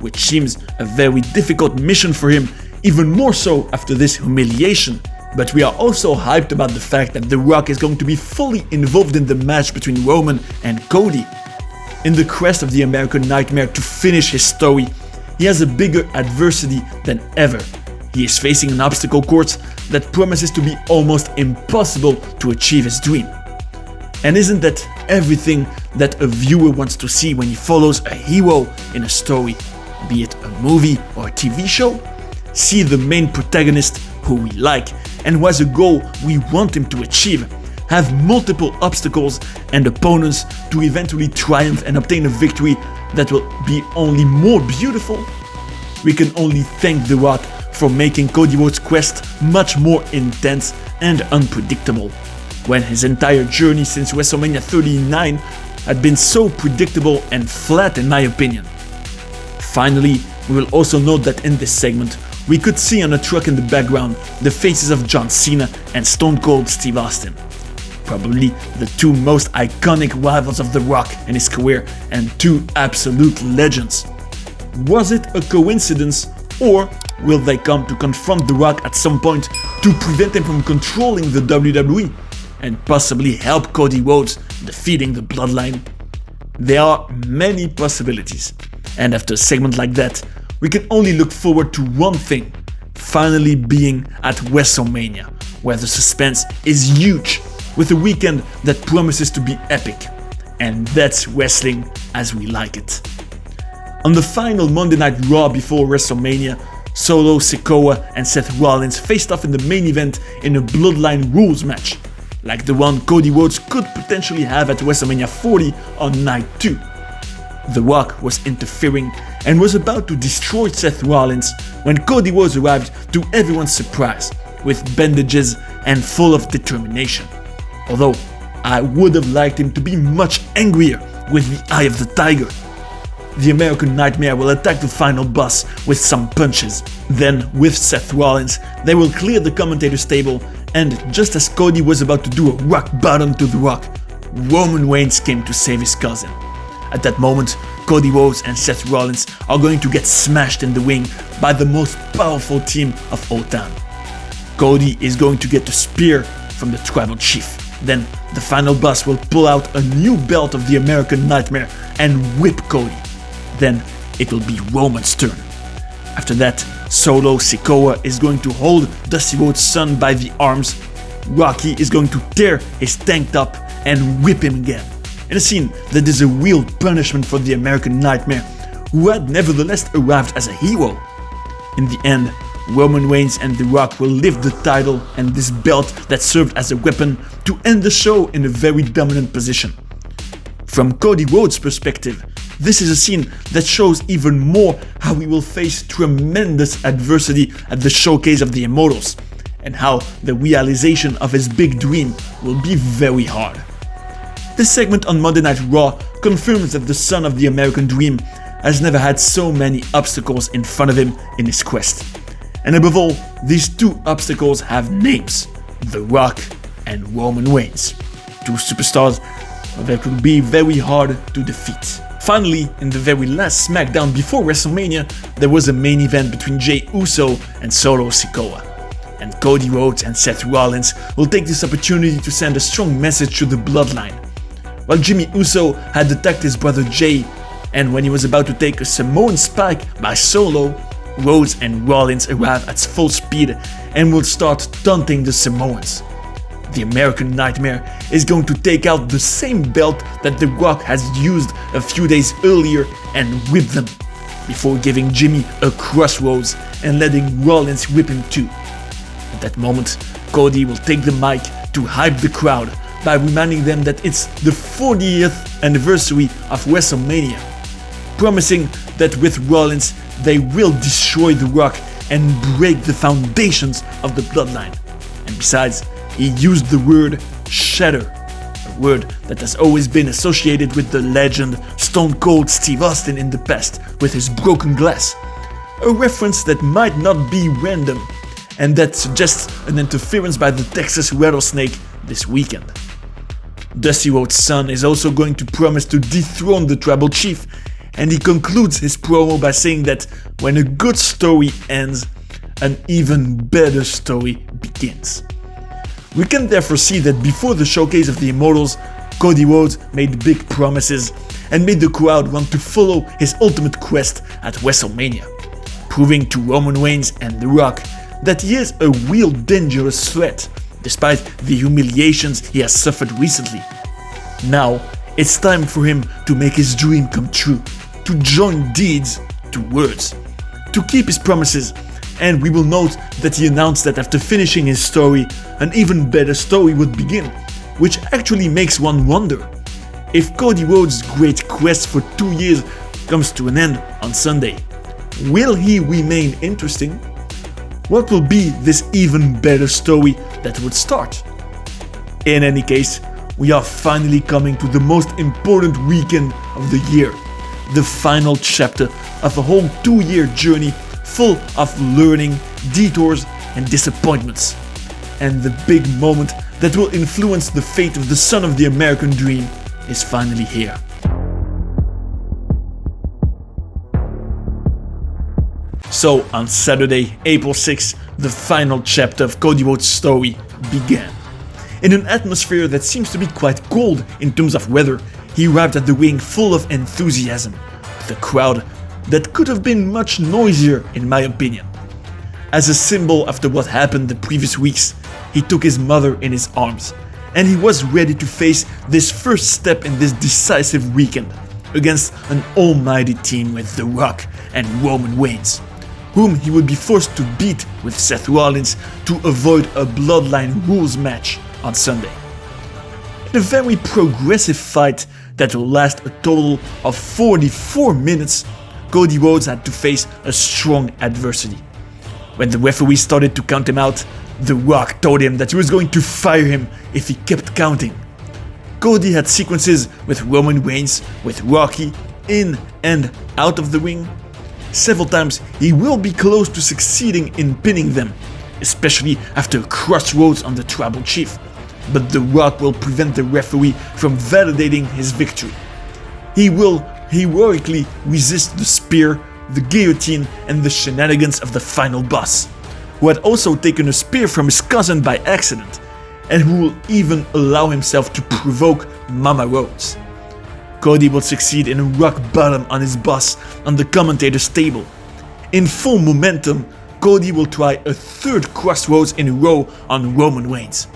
which seems a very difficult mission for him, even more so after this humiliation. But we are also hyped about the fact that The Rock is going to be fully involved in the match between Roman and Cody. In the quest of the American Nightmare to finish his story, he has a bigger adversity than ever. He is facing an obstacle course that promises to be almost impossible to achieve his dream. And isn't that everything that a viewer wants to see when he follows a hero in a story, be it a movie or a TV show? See the main protagonist, who we like and who has a goal we want him to achieve, have multiple obstacles and opponents to eventually triumph and obtain a victory that will be only more beautiful. We can only thank The Rock for making Cody Rhodes' quest much more intense and unpredictable, when his entire journey since WrestleMania 39 had been so predictable and flat in my opinion. Finally, we will also note that in this segment, we could see on a truck in the background the faces of John Cena and Stone Cold Steve Austin. Probably the two most iconic rivals of The Rock in his career and two absolute legends. Was it a coincidence, or will they come to confront The Rock at some point to prevent him from controlling the WWE and possibly help Cody Rhodes defeating the Bloodline? There are many possibilities, and after a segment like that, we can only look forward to one thing: finally being at WrestleMania, where the suspense is huge, with a weekend that promises to be epic. And that's wrestling as we like it. On the final Monday Night Raw before WrestleMania, Solo Sikoa and Seth Rollins faced off in the main event in a Bloodline Rules match, like the one Cody Rhodes could potentially have at WrestleMania 40 on night 2. The Rock was interfering and was about to destroy Seth Rollins when Cody Rhodes arrived to everyone's surprise, with bandages and full of determination. Although, I would have liked him to be much angrier with the Eye of the Tiger. The American Nightmare will attack the final boss with some punches. Then, with Seth Rollins, they will clear the commentator's table, and just as Cody was about to do a rock bottom to The Rock, Roman Reigns came to save his cousin. At that moment, Cody Rhodes and Seth Rollins are going to get smashed in the ring by the most powerful team of all time. Cody is going to get a spear from the Tribal Chief. Then the final boss will pull out a new belt of the American Nightmare and whip Cody. Then it will be Roman's turn. After that, Solo Sikoa is going to hold Dusty Rhodes' son by the arms. Rocky is going to tear his tank top and whip him again, in a scene that is a real punishment for the American Nightmare, who had nevertheless arrived as a hero. In the end, Roman Reigns and The Rock will lift the title and this belt that served as a weapon to end the show in a very dominant position. From Cody Rhodes' perspective, this is a scene that shows even more how he will face tremendous adversity at the showcase of the Immortals, and how the realization of his big dream will be very hard. This segment on Monday Night Raw confirms that the son of the American Dream has never had so many obstacles in front of him in his quest. And above all, these two obstacles have names: The Rock and Roman Reigns. Two superstars that will be very hard to defeat. Finally, in the very last SmackDown before WrestleMania, there was a main event between Jey Uso and Solo Sikoa. And Cody Rhodes and Seth Rollins will take this opportunity to send a strong message to the Bloodline. While Jimmy Uso had attacked his brother Jey, and when he was about to take a Samoan spike by Solo, Rhodes and Rollins arrive at full speed and will start taunting the Samoans. The American Nightmare is going to take out the same belt that The Rock has used a few days earlier and whip them, before giving Jimmy a crossroads and letting Rollins whip him too. At that moment, Cody will take the mic to hype the crowd by reminding them that it's the 40th anniversary of WrestleMania, promising that with Rollins they will destroy The Rock and break the foundations of the Bloodline. And besides, he used the word shatter, a word that has always been associated with the legend Stone Cold Steve Austin in the past with his broken glass, a reference that might not be random and that suggests an interference by the Texas rattlesnake this weekend. Dusty Rhodes' son is also going to promise to dethrone the tribal chief, and he concludes his promo by saying that when a good story ends, an even better story begins. We can therefore see that before the showcase of the Immortals, Cody Rhodes made big promises and made the crowd want to follow his ultimate quest at WrestleMania, proving to Roman Reigns and The Rock that he is a real dangerous threat, despite the humiliations he has suffered recently. Now, it's time for him to make his dream come true, to join deeds to words, to keep his promises, and we will note that he announced that after finishing his story, an even better story would begin, which actually makes one wonder. If Cody Rhodes' great quest for 2 years comes to an end on Sunday, will he remain interesting? What will be this even better story that would start? In any case, we are finally coming to the most important weekend of the year, the final chapter of a whole 2-year journey full of learning, detours, and disappointments. And the big moment that will influence the fate of the son of the American Dream is finally here. So on Saturday, April 6th, the final chapter of Cody Rhodes' story began. In an atmosphere that seems to be quite cold in terms of weather, he arrived at the ring full of enthusiasm, with a crowd that could have been much noisier in my opinion. As a symbol after what happened the previous weeks, he took his mother in his arms, and he was ready to face this first step in this decisive weekend against an almighty team with The Rock and Roman Reigns, whom he would be forced to beat with Seth Rollins to avoid a Bloodline rules match on Sunday. In a very progressive fight that will last a total of 44 minutes, Cody Rhodes had to face a strong adversity. When the referee started to count him out, The Rock told him that he was going to fire him if he kept counting. Cody had sequences with Roman Reigns, with Rocky, in and out of the ring. Several times he will be close to succeeding in pinning them, especially after a crossroads on the tribal chief, but The Rock will prevent the referee from validating his victory. He will heroically resist the spear, the guillotine, and the shenanigans of the final boss, who had also taken a spear from his cousin by accident, and who will even allow himself to provoke Mama Rhodes. Cody will succeed in a rock bottom on his boss on the commentator's table. In full momentum, Cody will try a third crossroads in a row on Roman Reigns,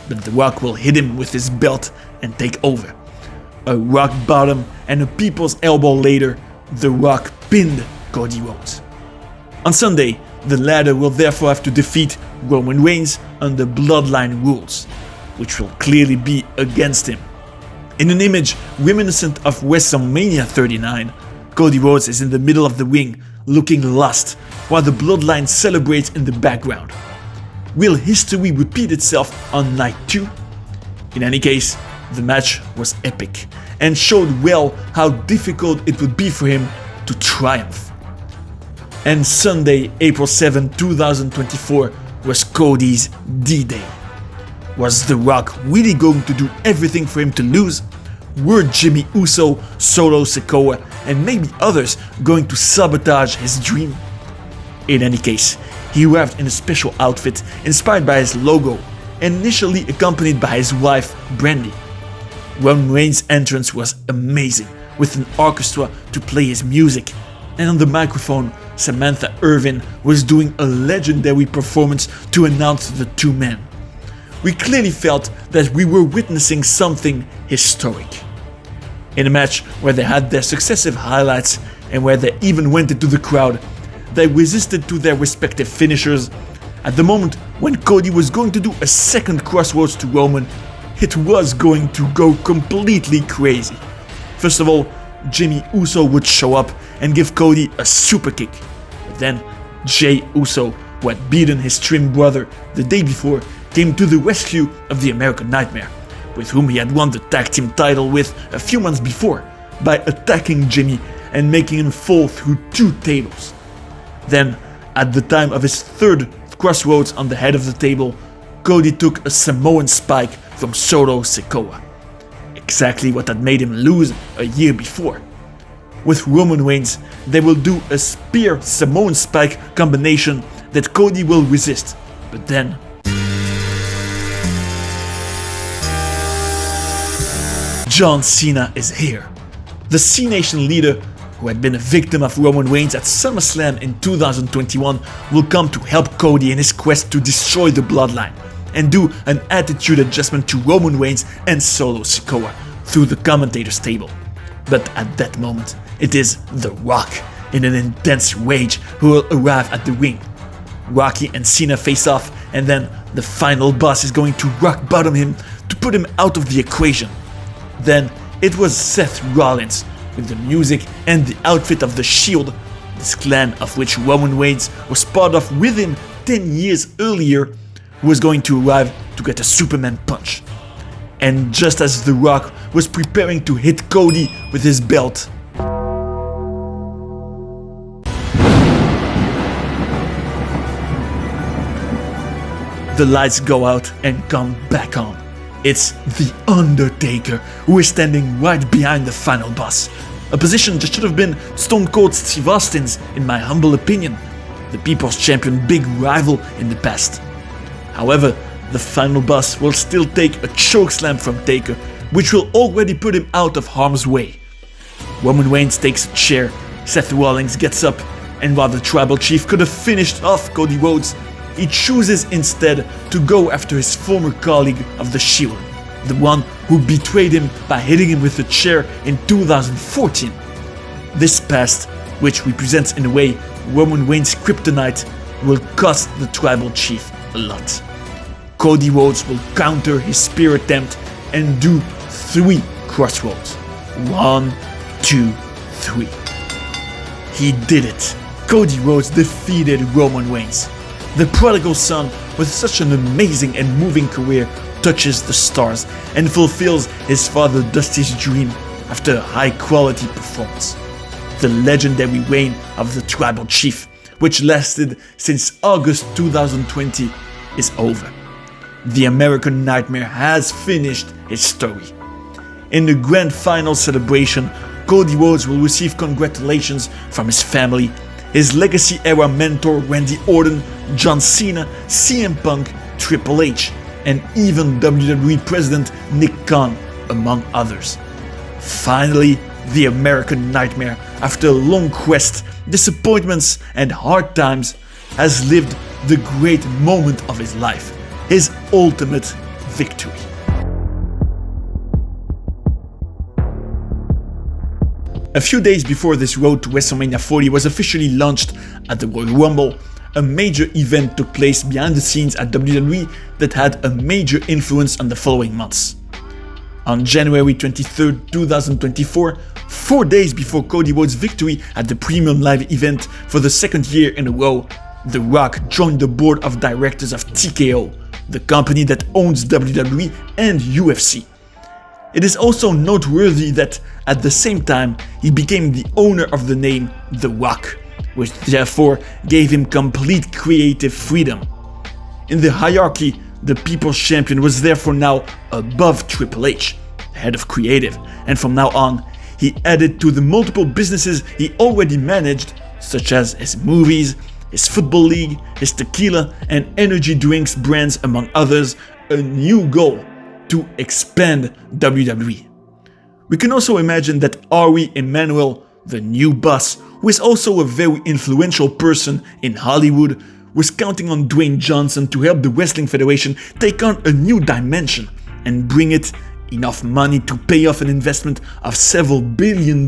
but The Rock will hit him with his belt and take over. A rock bottom and a people's elbow later, The Rock pinned Cody Rhodes. On Sunday, the latter will therefore have to defeat Roman Reigns under Bloodline rules, which will clearly be against him. In an image reminiscent of WrestleMania 39, Cody Rhodes is in the middle of the ring, looking lost, while the Bloodline celebrates in the background. Will history repeat itself on night 2? In any case, the match was epic, and showed well how difficult it would be for him to triumph. And Sunday, April 7, 2024 was Cody's D-Day. Was The Rock really going to do everything for him to lose? Were Jimmy Uso, Solo Sikoa, and maybe others going to sabotage his dream? In any case, he arrived in a special outfit inspired by his logo, and initially accompanied by his wife, Brandy. Roman Reigns' entrance was amazing, with an orchestra to play his music, and on the microphone, Samantha Irvin was doing a legendary performance to announce the two men. We clearly felt that we were witnessing something historic. In a match where they had their successive highlights and where they even went into the crowd, they resisted to their respective finishers. At the moment when Cody was going to do a second crossroads to Roman, it was going to go completely crazy. First of all, Jimmy Uso would show up and give Cody a super kick. But then, Jey Uso, who had beaten his twin brother the day before, came to the rescue of the American Nightmare, with whom he had won the tag team title with a few months before, by attacking Jimmy and making him fall through 2 tables. Then, at the time of his third crossroads on the head of the table, Cody took a Samoan spike from Solo Sikoa. Exactly what had made him lose a year before. With Roman Reigns, they will do a spear Samoan spike combination that Cody will resist, but then John Cena is here. The C Nation leader, who had been a victim of Roman Reigns at SummerSlam in 2021, will come to help Cody in his quest to destroy the Bloodline and do an attitude adjustment to Roman Reigns and Solo Sikoa through the commentator's table. But at that moment, it is The Rock, in an intense rage, who will arrive at the ring. Rocky and Cena face off, and then the final boss is going to rock bottom him to put him out of the equation. Then it was Seth Rollins, with the music and the outfit of the Shield, this clan of which Roman Reigns was part of with him 10 years earlier, who was going to arrive to get a Superman punch. And just as The Rock was preparing to hit Cody with his belt, the lights go out and come back on. It's The Undertaker, who is standing right behind the final boss, a position that should have been Stone Cold Steve Austin's, in my humble opinion, the People's Champion big rival in the past. However, the final boss will still take a chokeslam from Taker, which will already put him out of harm's way. Roman Reigns takes a chair, Seth Rollins gets up, and while the Tribal Chief could have finished off Cody Rhodes, he chooses instead to go after his former colleague of the Shield, the one who betrayed him by hitting him with a chair in 2014. This past, which represents in a way Roman Reigns' kryptonite, will cost the Tribal Chief a lot. Cody Rhodes will counter his spear attempt and do 3 crossroads. 1, 2, 3. He did it. Cody Rhodes defeated Roman Reigns. The prodigal son, with such an amazing and moving career, touches the stars and fulfills his father Dusty's dream after a high-quality performance. The legendary reign of the Tribal Chief, which lasted since August 2020, is over. The American Nightmare has finished his story. In the grand final celebration, Cody Rhodes will receive congratulations from his family, his legacy-era mentor Randy Orton, John Cena, CM Punk, Triple H, and even WWE President Nick Khan, among others. Finally, the American Nightmare, after a long quest, disappointments, and hard times, has lived the great moment of his life, his ultimate victory. A few days before this road to WrestleMania 40 was officially launched at the Royal Rumble, a major event took place behind the scenes at WWE that had a major influence on the following months. On January 23, 2024, 4 days before Cody Rhodes' victory at the Premium Live event for the second year in a row, The Rock joined the board of directors of TKO, the company that owns WWE and UFC. It is also noteworthy that at the same time he became the owner of the name The Rock, which therefore gave him complete creative freedom. In the hierarchy, the People's Champion was therefore now above Triple H, head of creative, and from now on, he added to the multiple businesses he already managed, such as his movies, his football league, his tequila and energy drinks brands among others, a new goal: to expand WWE. We can also imagine that Ari Emanuel, the new boss, who is also a very influential person in Hollywood, was counting on Dwayne Johnson to help the Wrestling Federation take on a new dimension and bring it enough money to pay off an investment of several $billion.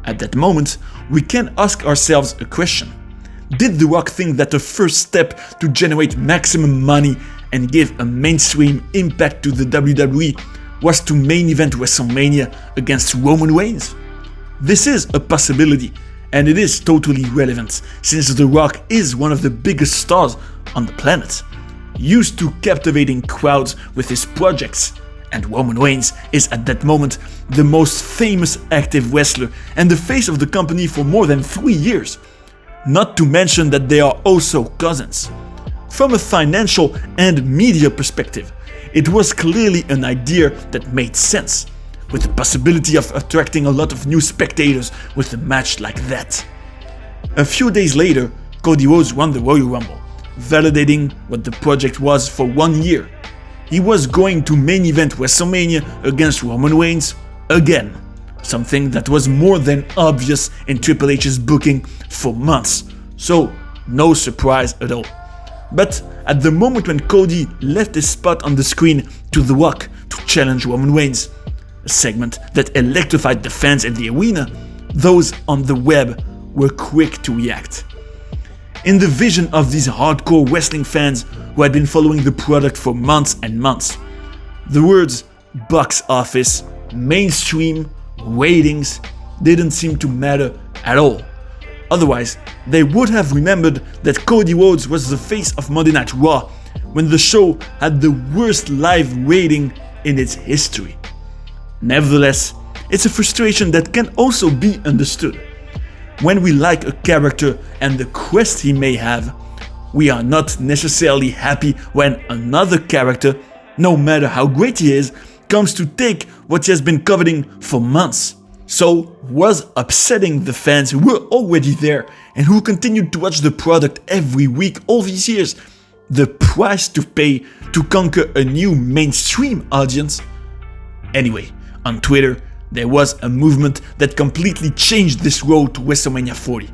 At that moment, we can ask ourselves a question. Did The Rock think that the first step to generate maximum money and give a mainstream impact to the WWE was to main event WrestleMania against Roman Reigns? This is a possibility, and it is totally relevant, since The Rock is one of the biggest stars on the planet, used to captivating crowds with his projects, and Roman Reigns is at that moment the most famous active wrestler and the face of the company for more than 3 years. Not to mention that they are also cousins. From a financial and media perspective, it was clearly an idea that made sense, with the possibility of attracting a lot of new spectators with a match like that. A few days later, Cody Rhodes won the Royal Rumble, validating what the project was for 1 year. He was going to main event WrestleMania against Roman Reigns again, something that was more than obvious in Triple H's booking for months, so no surprise at all. But at the moment when Cody left his spot on the screen to The Rock to challenge Roman Reigns, a segment that electrified the fans in the arena, those on the web were quick to react. In the vision of these hardcore wrestling fans who had been following the product for months and months, the words box office, mainstream, ratings didn't seem to matter at all. Otherwise, they would have remembered that Cody Rhodes was the face of Monday Night Raw when the show had the worst live rating in its history. Nevertheless, it's a frustration that can also be understood. When we like a character and the quest he may have, we are not necessarily happy when another character, no matter how great he is, comes to take what he has been coveting for months. So, was upsetting the fans who were already there and who continued to watch the product every week all these years the price to pay to conquer a new mainstream audience? Anyway, on Twitter, there was a movement that completely changed this road to WrestleMania 40,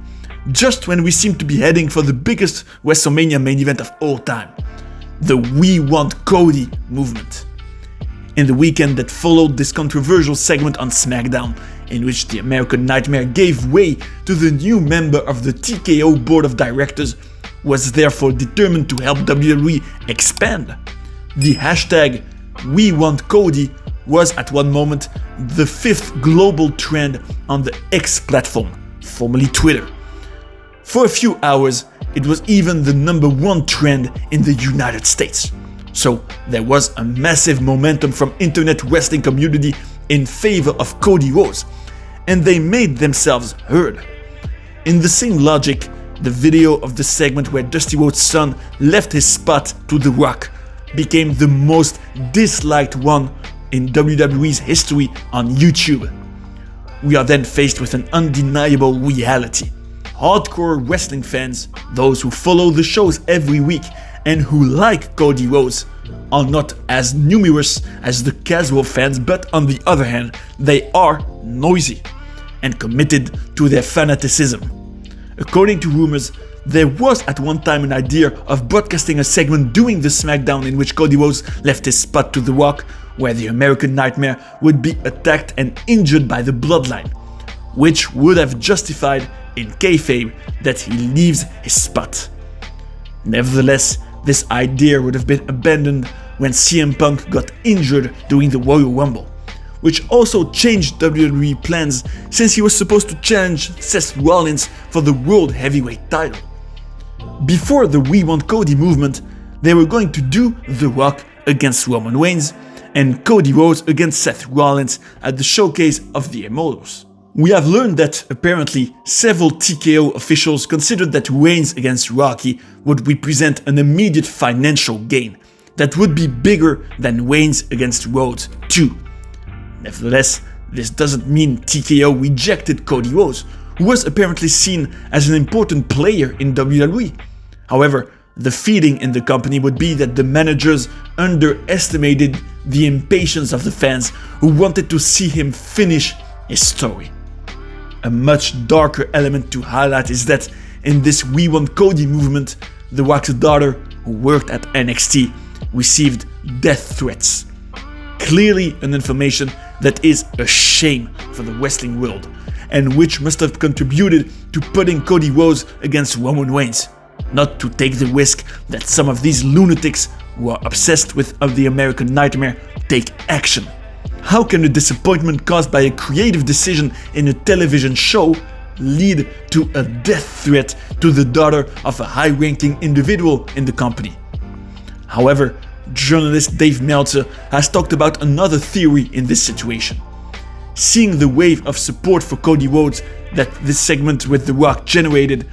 just when we seemed to be heading for the biggest WrestleMania main event of all time, the We Want Cody movement. In the weekend that followed this controversial segment on SmackDown, in which the American Nightmare gave way to the new member of the TKO board of directors, was therefore determined to help WWE expand. The hashtag #WeWantCody was at one moment the 5th global trend on the X platform, formerly Twitter. For a few hours, it was even the #1 trend in the United States. So there was a massive momentum from internet wrestling community in favor of Cody Rhodes, and they made themselves heard. In the same logic, the video of the segment where Dusty Rhodes' son left his spot to The Rock became the most disliked one in WWE's history on YouTube. We are then faced with an undeniable reality. Hardcore wrestling fans, those who follow the shows every week and who like Cody Rhodes, are not as numerous as the casual fans, but on the other hand, they are noisy and committed to their fanaticism. According to rumors, there was at one time an idea of broadcasting a segment during the SmackDown in which Cody Rhodes left his spot to The Rock, where the American Nightmare would be attacked and injured by the Bloodline. which would have justified in kayfabe that he leaves his spot. Nevertheless, this idea would have been abandoned when CM Punk got injured during the Royal Rumble, which also changed WWE plans since he was supposed to challenge Seth Rollins for the World Heavyweight title. Before the We Want Cody movement, they were going to do The Rock against Roman Reigns and Cody Rhodes against Seth Rollins at the showcase of the Immortals. We have learned that apparently several TKO officials considered that Reigns against Rocky would represent an immediate financial gain that would be bigger than Reigns against Rhodes too. Nevertheless, this doesn't mean TKO rejected Cody Rhodes, who was apparently seen as an important player in WWE. However, the feeling in the company would be that the managers underestimated the impatience of the fans who wanted to see him finish his story. A much darker element to highlight is that in this We Want Cody movement, The Rock's daughter, who worked at NXT, received death threats. Clearly an information that is a shame for the wrestling world, and which must have contributed to putting Cody Rhodes against Roman Reigns, not to take the risk that some of these lunatics who are obsessed with the American Nightmare take action. How can the disappointment caused by a creative decision in a television show lead to a death threat to the daughter of a high-ranking individual in the company? However, journalist Dave Meltzer has talked about another theory in this situation. Seeing the wave of support for Cody Rhodes that this segment with The Rock generated,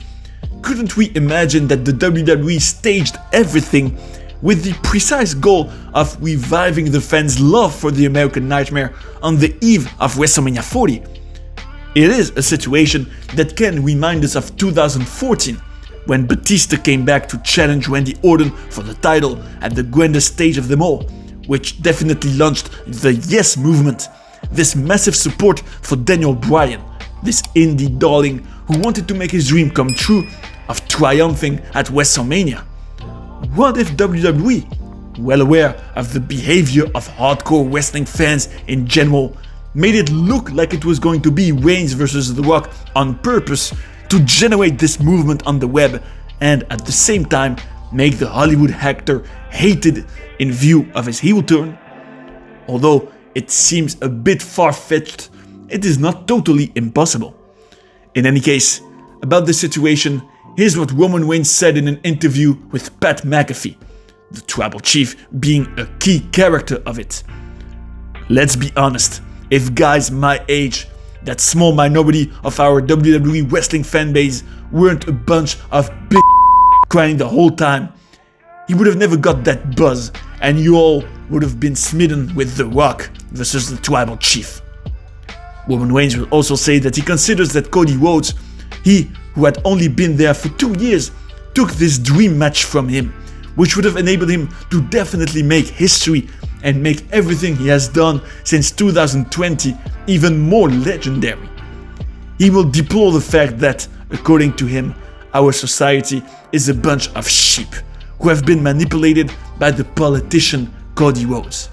couldn't we imagine that the WWE staged everything with the precise goal of reviving the fans' love for the American Nightmare on the eve of WrestleMania 40? It is a situation that can remind us of 2014, when Batista came back to challenge Randy Orton for the title at the grandest stage of them all, which definitely launched the Yes movement, this massive support for Daniel Bryan, this indie darling who wanted to make his dream come true of triumphing at WrestleMania. What if WWE, well aware of the behavior of hardcore wrestling fans in general, made it look like it was going to be Reigns versus The Rock on purpose to generate this movement on the web and at the same time make the Hollywood actor hated in view of his heel turn? Although it seems a bit far-fetched, it is not totally impossible. In any case, about this situation, here's what Roman Reigns said in an interview with Pat McAfee, the tribal chief being a key character of it. Let's be honest, if guys my age, that small minority of our WWE wrestling fanbase, weren't a bunch of big crying the whole time, he would have never got that buzz and you all would have been smitten with The Rock versus the tribal chief. Roman Reigns will also say that he considers that Cody Rhodes, he who had only been there for 2 years, took this dream match from him, which would have enabled him to definitely make history and make everything he has done since 2020 even more legendary. He will deplore the fact that, according to him, our society is a bunch of sheep who have been manipulated by the politician Cody Rhodes.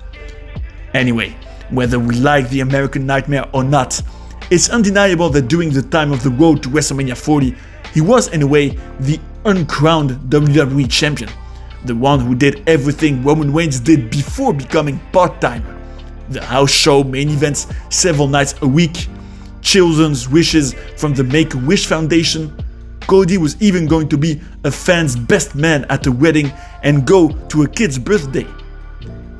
Anyway, whether we like the American Nightmare or not, it's undeniable that during the time of the road to WrestleMania 40, he was in a way the uncrowned WWE champion, the one who did everything Roman Reigns did before becoming part-timer. The house show main events several nights a week, children's wishes from the Make-A-Wish Foundation. Cody was even going to be a fan's best man at a wedding and go to a kid's birthday.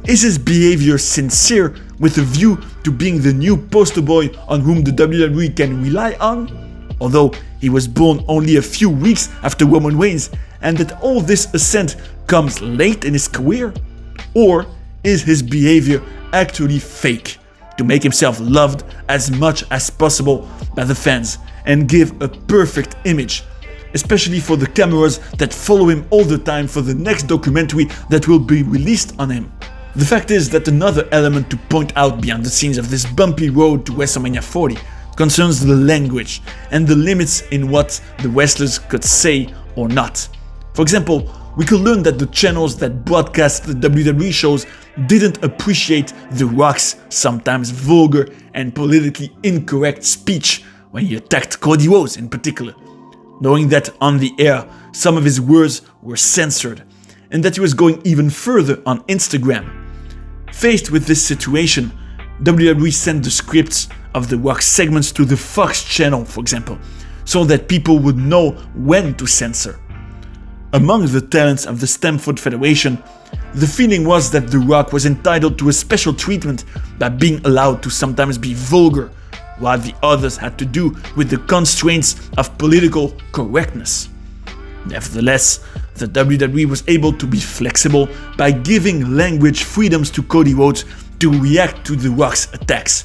Is his behavior sincere with a view to being the new poster boy on whom the WWE can rely on? Although he was born only a few weeks after Roman Reigns, and that all this ascent comes late in his career? Or is his behavior actually fake to make himself loved as much as possible by the fans and give a perfect image, especially for the cameras that follow him all the time for the next documentary that will be released on him? The fact is that another element to point out behind the scenes of this bumpy road to WrestleMania 40 concerns the language and the limits in what the wrestlers could say or not. For example, we could learn that the channels that broadcast the WWE shows didn't appreciate The Rock's sometimes vulgar and politically incorrect speech when he attacked Cody Rhodes in particular, knowing that on the air some of his words were censored, and that he was going even further on Instagram. Faced with this situation, WWE sent the scripts of The Rock's segments to the Fox channel, for example, so that people would know when to censor. Among the talents of the Stamford Federation, the feeling was that The Rock was entitled to a special treatment by being allowed to sometimes be vulgar, while the others had to do with the constraints of political correctness. Nevertheless, the WWE was able to be flexible by giving language freedoms to Cody Rhodes to react to The Rock's attacks.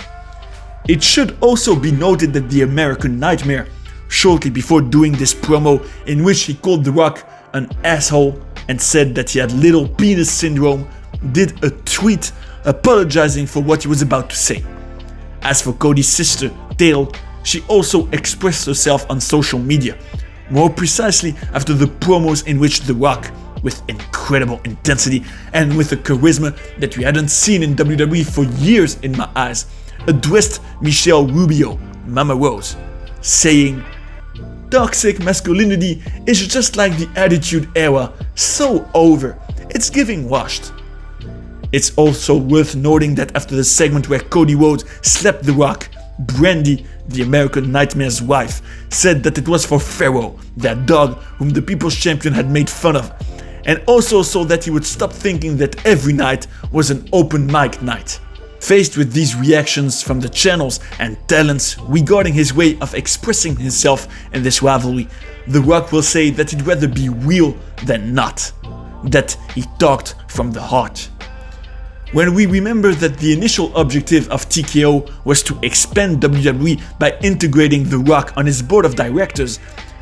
It should also be noted that the American Nightmare, shortly before doing this promo in which he called The Rock an asshole and said that he had little penis syndrome, did a tweet apologizing for what he was about to say. As for Cody's sister, Dale, she also expressed herself on social media, more precisely after the promos in which The Rock, with incredible intensity and with a charisma that we hadn't seen in WWE for years in my eyes, addressed Michelle Rubio, Mama Rose, saying, "Toxic masculinity is just like the Attitude Era, so over, it's giving washed." It's also worth noting that after the segment where Cody Rhodes slapped The Rock, Brandy, the American Nightmare's wife, said that it was for Pharaoh, that dog whom the People's Champion had made fun of, and also so that he would stop thinking that every night was an open mic night. Faced with these reactions from the channels and talents regarding his way of expressing himself in this rivalry, The Rock will say that he'd rather be real than not, that he talked from the heart. When we remember that the initial objective of TKO was to expand WWE by integrating The Rock on his board of directors,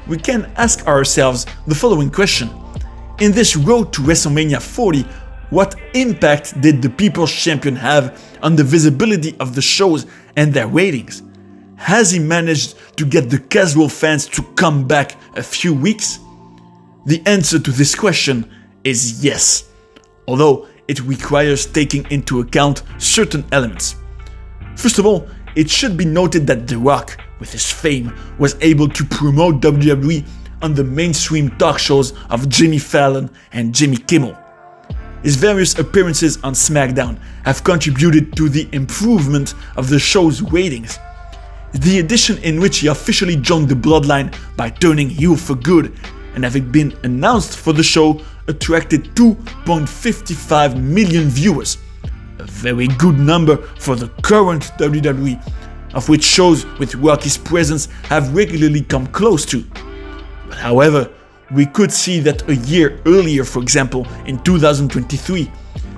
we can ask ourselves the following question. In this road to WrestleMania 40, what impact did the People's Champion have on the visibility of the shows and their ratings? Has he managed to get the casual fans to come back a few weeks? The answer to this question is yes, although it requires taking into account certain elements. First of all, it should be noted that The Rock, with his fame, was able to promote WWE on the mainstream talk shows of Jimmy Fallon and Jimmy Kimmel. His various appearances on SmackDown have contributed to the improvement of the show's ratings. The edition in which he officially joined the Bloodline by turning heel for good and having been announced for the show attracted 2.55 million viewers, a very good number for the current WWE, of which shows with Rocky's presence have regularly come close to. But however, we could see that a year earlier, for example, in 2023,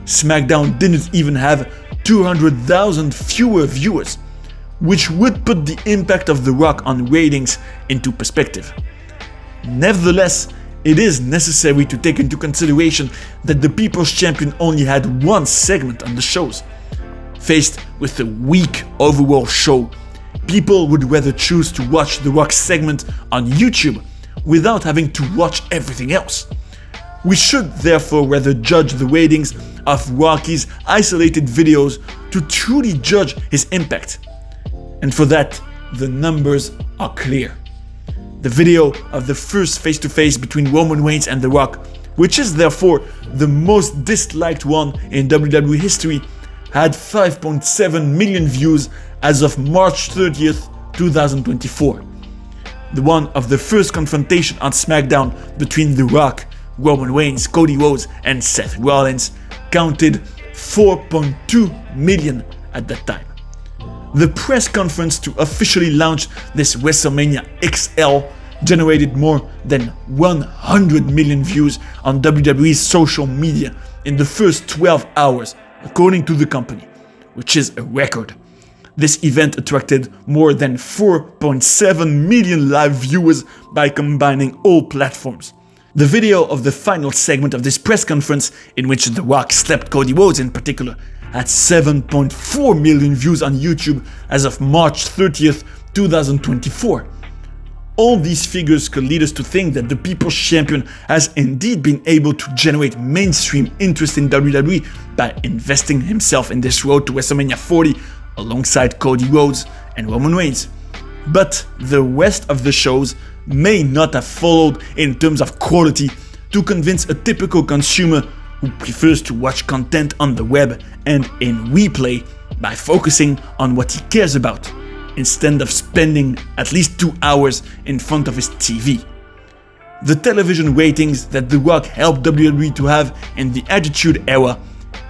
SmackDown didn't even have 200,000 fewer viewers, which would put the impact of The Rock on ratings into perspective. Nevertheless, it is necessary to take into consideration that the People's Champion only had one segment on the shows. Faced with a weak overall show, people would rather choose to watch The Rock's segment on YouTube without having to watch everything else. We should therefore rather judge the ratings of Rocky's isolated videos to truly judge his impact. And for that, the numbers are clear. The video of the first face-to-face between Roman Reigns and The Rock, which is therefore the most disliked one in WWE history, had 5.7 million views as of March 30th, 2024. The one of the first confrontation on SmackDown between The Rock, Roman Reigns, Cody Rhodes and Seth Rollins counted 4.2 million at that time. The press conference to officially launch this WrestleMania XL generated more than 100 million views on WWE's social media in the first 12 hours, according to the company, which is a record. This event attracted more than 4.7 million live viewers by combining all platforms. The video of the final segment of this press conference, in which The Rock slapped Cody Rhodes in particular, had 7.4 million views on YouTube as of March 30th, 2024. All these figures could lead us to think that the People's Champion has indeed been able to generate mainstream interest in WWE by investing himself in this road to WrestleMania 40 alongside Cody Rhodes and Roman Reigns. But the rest of the shows may not have followed in terms of quality to convince a typical consumer who prefers to watch content on the web and in replay by focusing on what he cares about, instead of spending at least 2 hours in front of his TV. The television ratings that The Rock helped WWE to have in the Attitude Era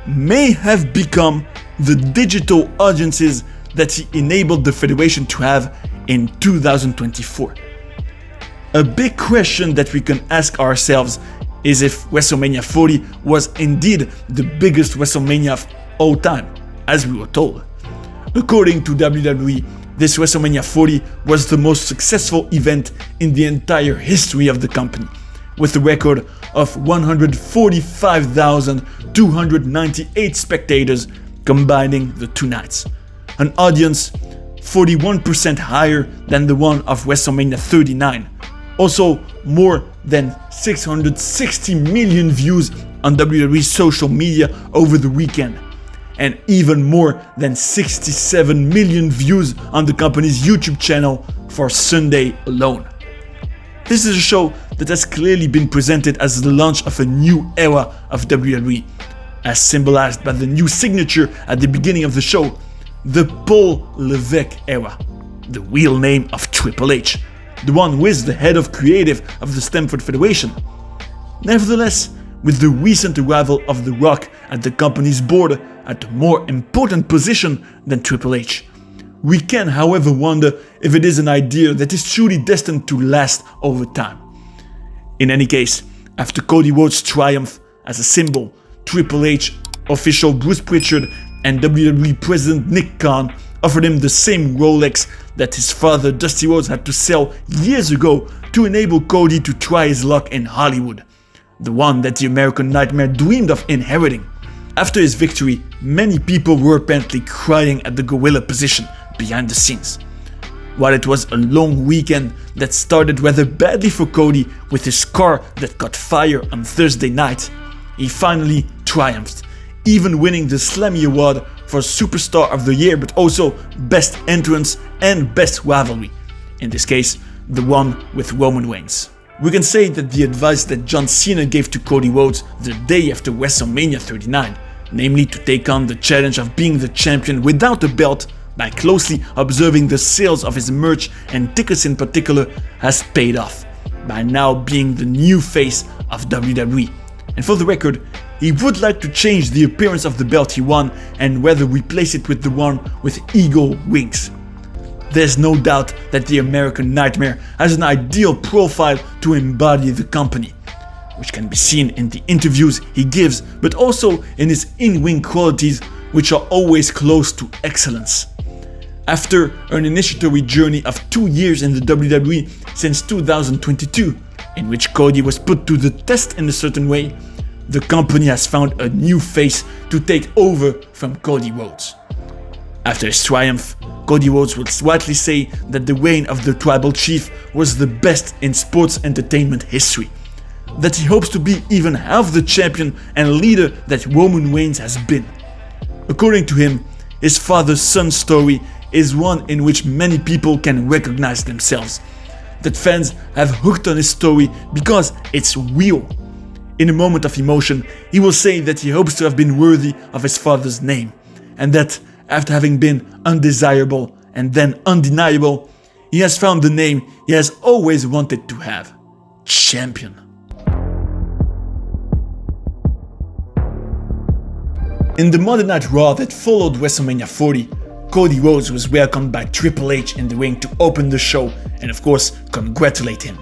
may have become the digital audiences that he enabled the Federation to have in 2024. A big question that we can ask ourselves is if WrestleMania 40 was indeed the biggest WrestleMania of all time, as we were told. According to WWE, this WrestleMania 40 was the most successful event in the entire history of the company, with a record of 145,298 spectators combining the 2 nights, an audience 41% higher than the one of WrestleMania 39, also more than 660 million views on WWE social media over the weekend, and even more than 67 million views on the company's YouTube channel for Sunday alone. This is a show that has clearly been presented as the launch of a new era of WWE, as symbolized by the new signature at the beginning of the show, the Paul Levesque era, the real name of Triple H, the one who is the head of creative of the Stamford Federation. Nevertheless, with the recent arrival of The Rock at the company's board at a more important position than Triple H, we can, however, wonder if it is an idea that is truly destined to last over time. In any case, after Cody Rhodes' triumph as a symbol, Triple H, official Bruce Pritchard, and WWE President Nick Khan offered him the same Rolex that his father Dusty Rhodes had to sell years ago to enable Cody to try his luck in Hollywood, the one that the American Nightmare dreamed of inheriting. After his victory, many people were apparently crying at the gorilla position behind the scenes. While it was a long weekend that started rather badly for Cody with his car that caught fire on Thursday night, he finally triumphed, even winning the Slammy Award for Superstar of the Year, but also Best Entrance and Best Rivalry, in this case, the one with Roman Reigns. We can say that the advice that John Cena gave to Cody Rhodes the day after WrestleMania 39, namely to take on the challenge of being the champion without a belt by closely observing the sales of his merch and tickets in particular, has paid off, by now being the new face of WWE. And for the record, he would like to change the appearance of the belt he won and whether replace it with the one with eagle wings. There's no doubt that the American Nightmare has an ideal profile to embody the company, which can be seen in the interviews he gives, but also in his in-ring qualities, which are always close to excellence. After an initiatory journey of 2 years in the WWE since 2022, in which Cody was put to the test in a certain way, the company has found a new face to take over from Cody Rhodes. After his triumph, Cody Rhodes would rightly say that the reign of the Tribal Chief was the best in sports entertainment history, that he hopes to be even half the champion and leader that Roman Reigns has been. According to him, his father-son story is one in which many people can recognize themselves, that fans have hooked on his story because it's real. In a moment of emotion, he will say that he hopes to have been worthy of his father's name, and that after having been undesirable and then undeniable, he has found the name he has always wanted to have: Champion. In the Monday Night Raw that followed WrestleMania 40, Cody Rhodes was welcomed by Triple H in the ring to open the show and of course congratulate him.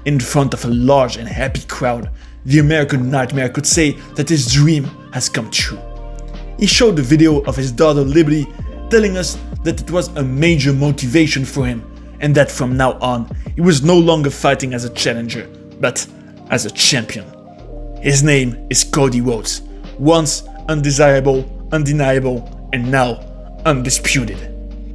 In front of a large and happy crowd, the American Nightmare could say that his dream has come true. He showed a video of his daughter Liberty, telling us that it was a major motivation for him and that from now on he was no longer fighting as a challenger, but as a champion. His name is Cody Rhodes, once undesirable, undeniable, and now undisputed.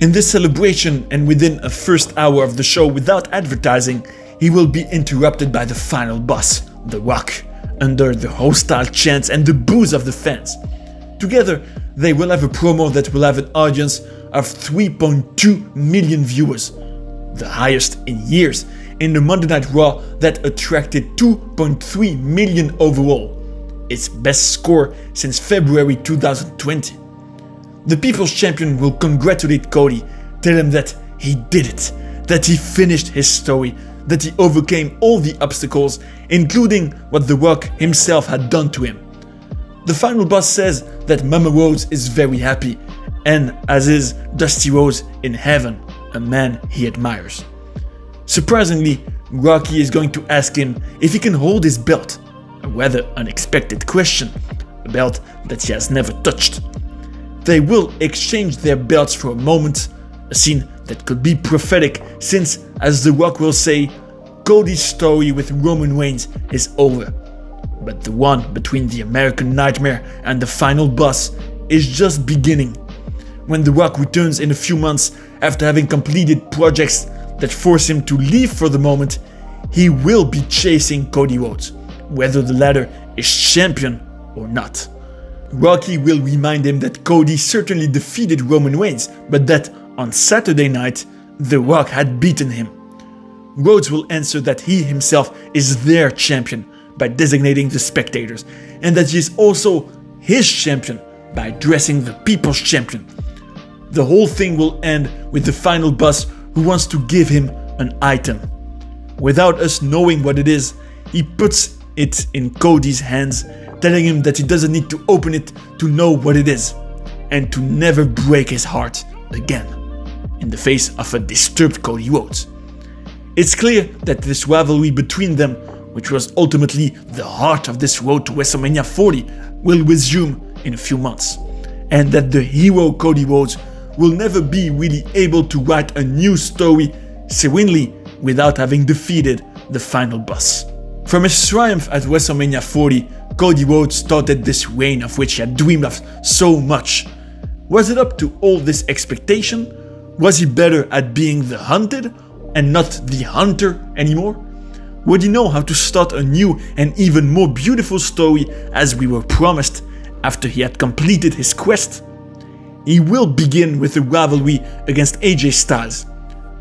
In this celebration and within a first hour of the show without advertising, he will be interrupted by the final boss, The Rock, under the hostile chants and the boos of the fans. Together, they will have a promo that will have an audience of 3.2 million viewers, the highest in years, in the Monday Night Raw that attracted 2.3 million overall, its best score since February 2020. The People's Champion will congratulate Cody, tell him that he did it, that he finished his story, that he overcame all the obstacles, including what The Rock himself had done to him. The final boss says that Mama Rhodes is very happy, and as is Dusty Rhodes in heaven, a man he admires. Surprisingly, Rocky is going to ask him if he can hold his belt, a rather unexpected question, a belt that he has never touched. They will exchange their belts for a moment, a scene that could be prophetic since, as The Rock will say, Cody's story with Roman Reigns is over. But the one between the American Nightmare and the final boss is just beginning. When The Rock returns in a few months after having completed projects that force him to leave for the moment, he will be chasing Cody Rhodes, whether the latter is champion or not. Rocky will remind him that Cody certainly defeated Roman Reigns, but that on Saturday night, The Rock had beaten him. Rhodes will answer that he himself is their champion by designating the spectators, and that he is also his champion by addressing the People's Champion. The whole thing will end with the final boss who wants to give him an item. Without us knowing what it is, he puts it in Cody's hands, telling him that he doesn't need to open it to know what it is, and to never break his heart again, in the face of a disturbed Cody Rhodes. It's clear that this rivalry between them, which was ultimately the heart of this road to WrestleMania 40, will resume in a few months, and that the hero Cody Rhodes will never be really able to write a new story serenely without having defeated the final boss. From his triumph at WrestleMania 40, Cody Rhodes started this reign of which he had dreamed of so much. Was it up to all this expectation? Was he better at being the hunted and not the hunter anymore? Would he know how to start a new and even more beautiful story as we were promised after he had completed his quest? He will begin with a rivalry against AJ Styles,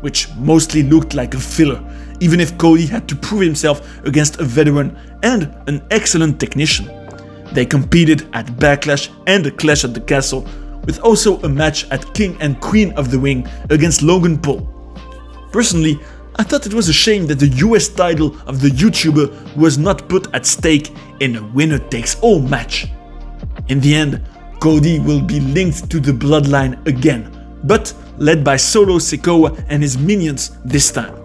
which mostly looked like a filler, even if Cody had to prove himself against a veteran and an excellent technician. They competed at Backlash and a Clash at the Castle, with also a match at King and Queen of the Ring against Logan Paul. Personally, I thought it was a shame that the US title of the YouTuber was not put at stake in a winner-takes-all match. In the end, Cody will be linked to the bloodline again, but led by Solo Sikoa and his minions this time.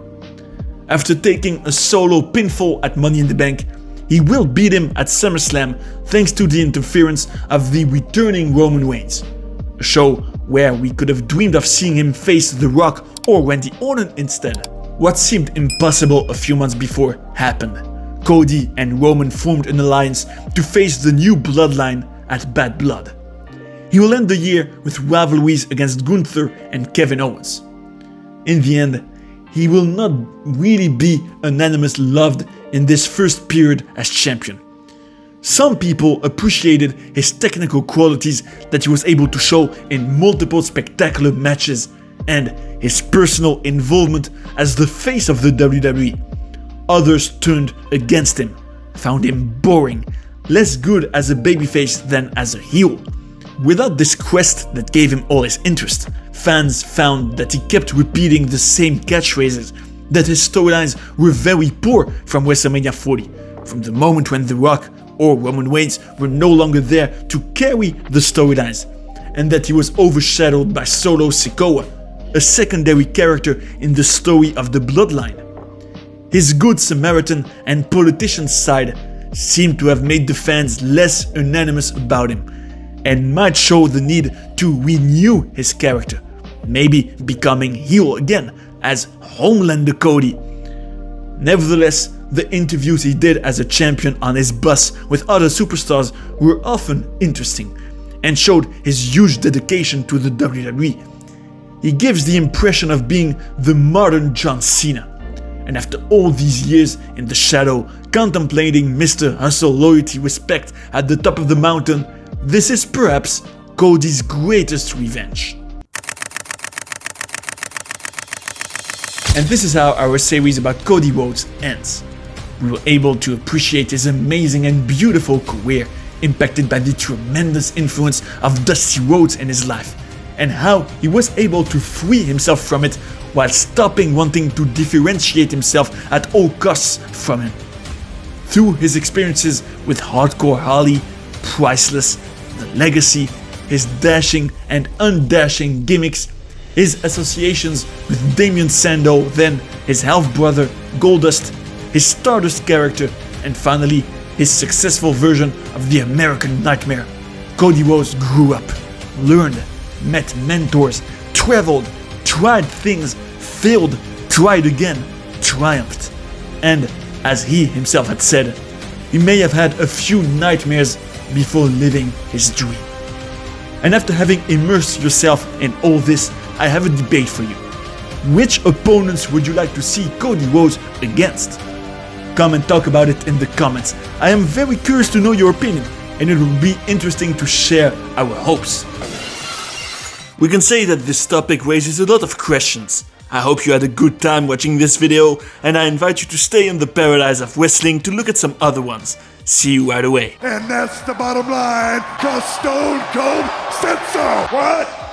After taking a solo pinfall at Money in the Bank, he will beat him at SummerSlam thanks to the interference of the returning Roman Reigns. A show where we could have dreamed of seeing him face The Rock or Randy Orton instead. What seemed impossible a few months before happened. Cody and Roman formed an alliance to face the new bloodline at Bad Blood. He will end the year with rivalries against Gunther and Kevin Owens. In the end, he will not really be unanimously loved in this first period as champion. Some people appreciated his technical qualities that he was able to show in multiple spectacular matches and his personal involvement as the face of the WWE. Others turned against him, found him boring, less good as a babyface than as a heel. Without this quest that gave him all his interest, fans found that he kept repeating the same catchphrases, that his storylines were very poor from WrestleMania 40, from the moment when The Rock or Roman Reigns were no longer there to carry the storylines, and that he was overshadowed by Solo Sikoa, a secondary character in the story of the bloodline. His Good Samaritan and politician side seemed to have made the fans less unanimous about him, and might show the need to renew his character, maybe becoming heel again as Homelander Cody. Nevertheless, the interviews he did as a champion on his bus with other superstars were often interesting, and showed his huge dedication to the WWE. He gives the impression of being the modern John Cena, and after all these years in the shadow, contemplating Mr. Hustle Loyalty Respect at the top of the mountain, this is perhaps Cody's greatest revenge. And this is how our series about Cody Rhodes ends. We were able to appreciate his amazing and beautiful career, impacted by the tremendous influence of Dusty Rhodes in his life, and how he was able to free himself from it while stopping wanting to differentiate himself at all costs from him. Through his experiences with Hardcore Holly, Priceless, The Legacy, his dashing and undashing gimmicks, his associations with Damien Sandow, then his half-brother Goldust, his Stardust character, and finally his successful version of the American Nightmare, Cody Rhodes grew up, learned, met mentors, traveled, tried things, failed, tried again, triumphed. And as he himself had said, he may have had a few nightmares before living his dream. And after having immersed yourself in all this, I have a debate for you. Which opponents would you like to see Cody Rhodes against? Come and talk about it in the comments. I am very curious to know your opinion, and it will be interesting to share our hopes. We can say that this topic raises a lot of questions. I hope you had a good time watching this video, and I invite you to stay in the paradise of wrestling to look at some other ones. See you right away. And that's the bottom line, 'cause Stone Cold said so. What?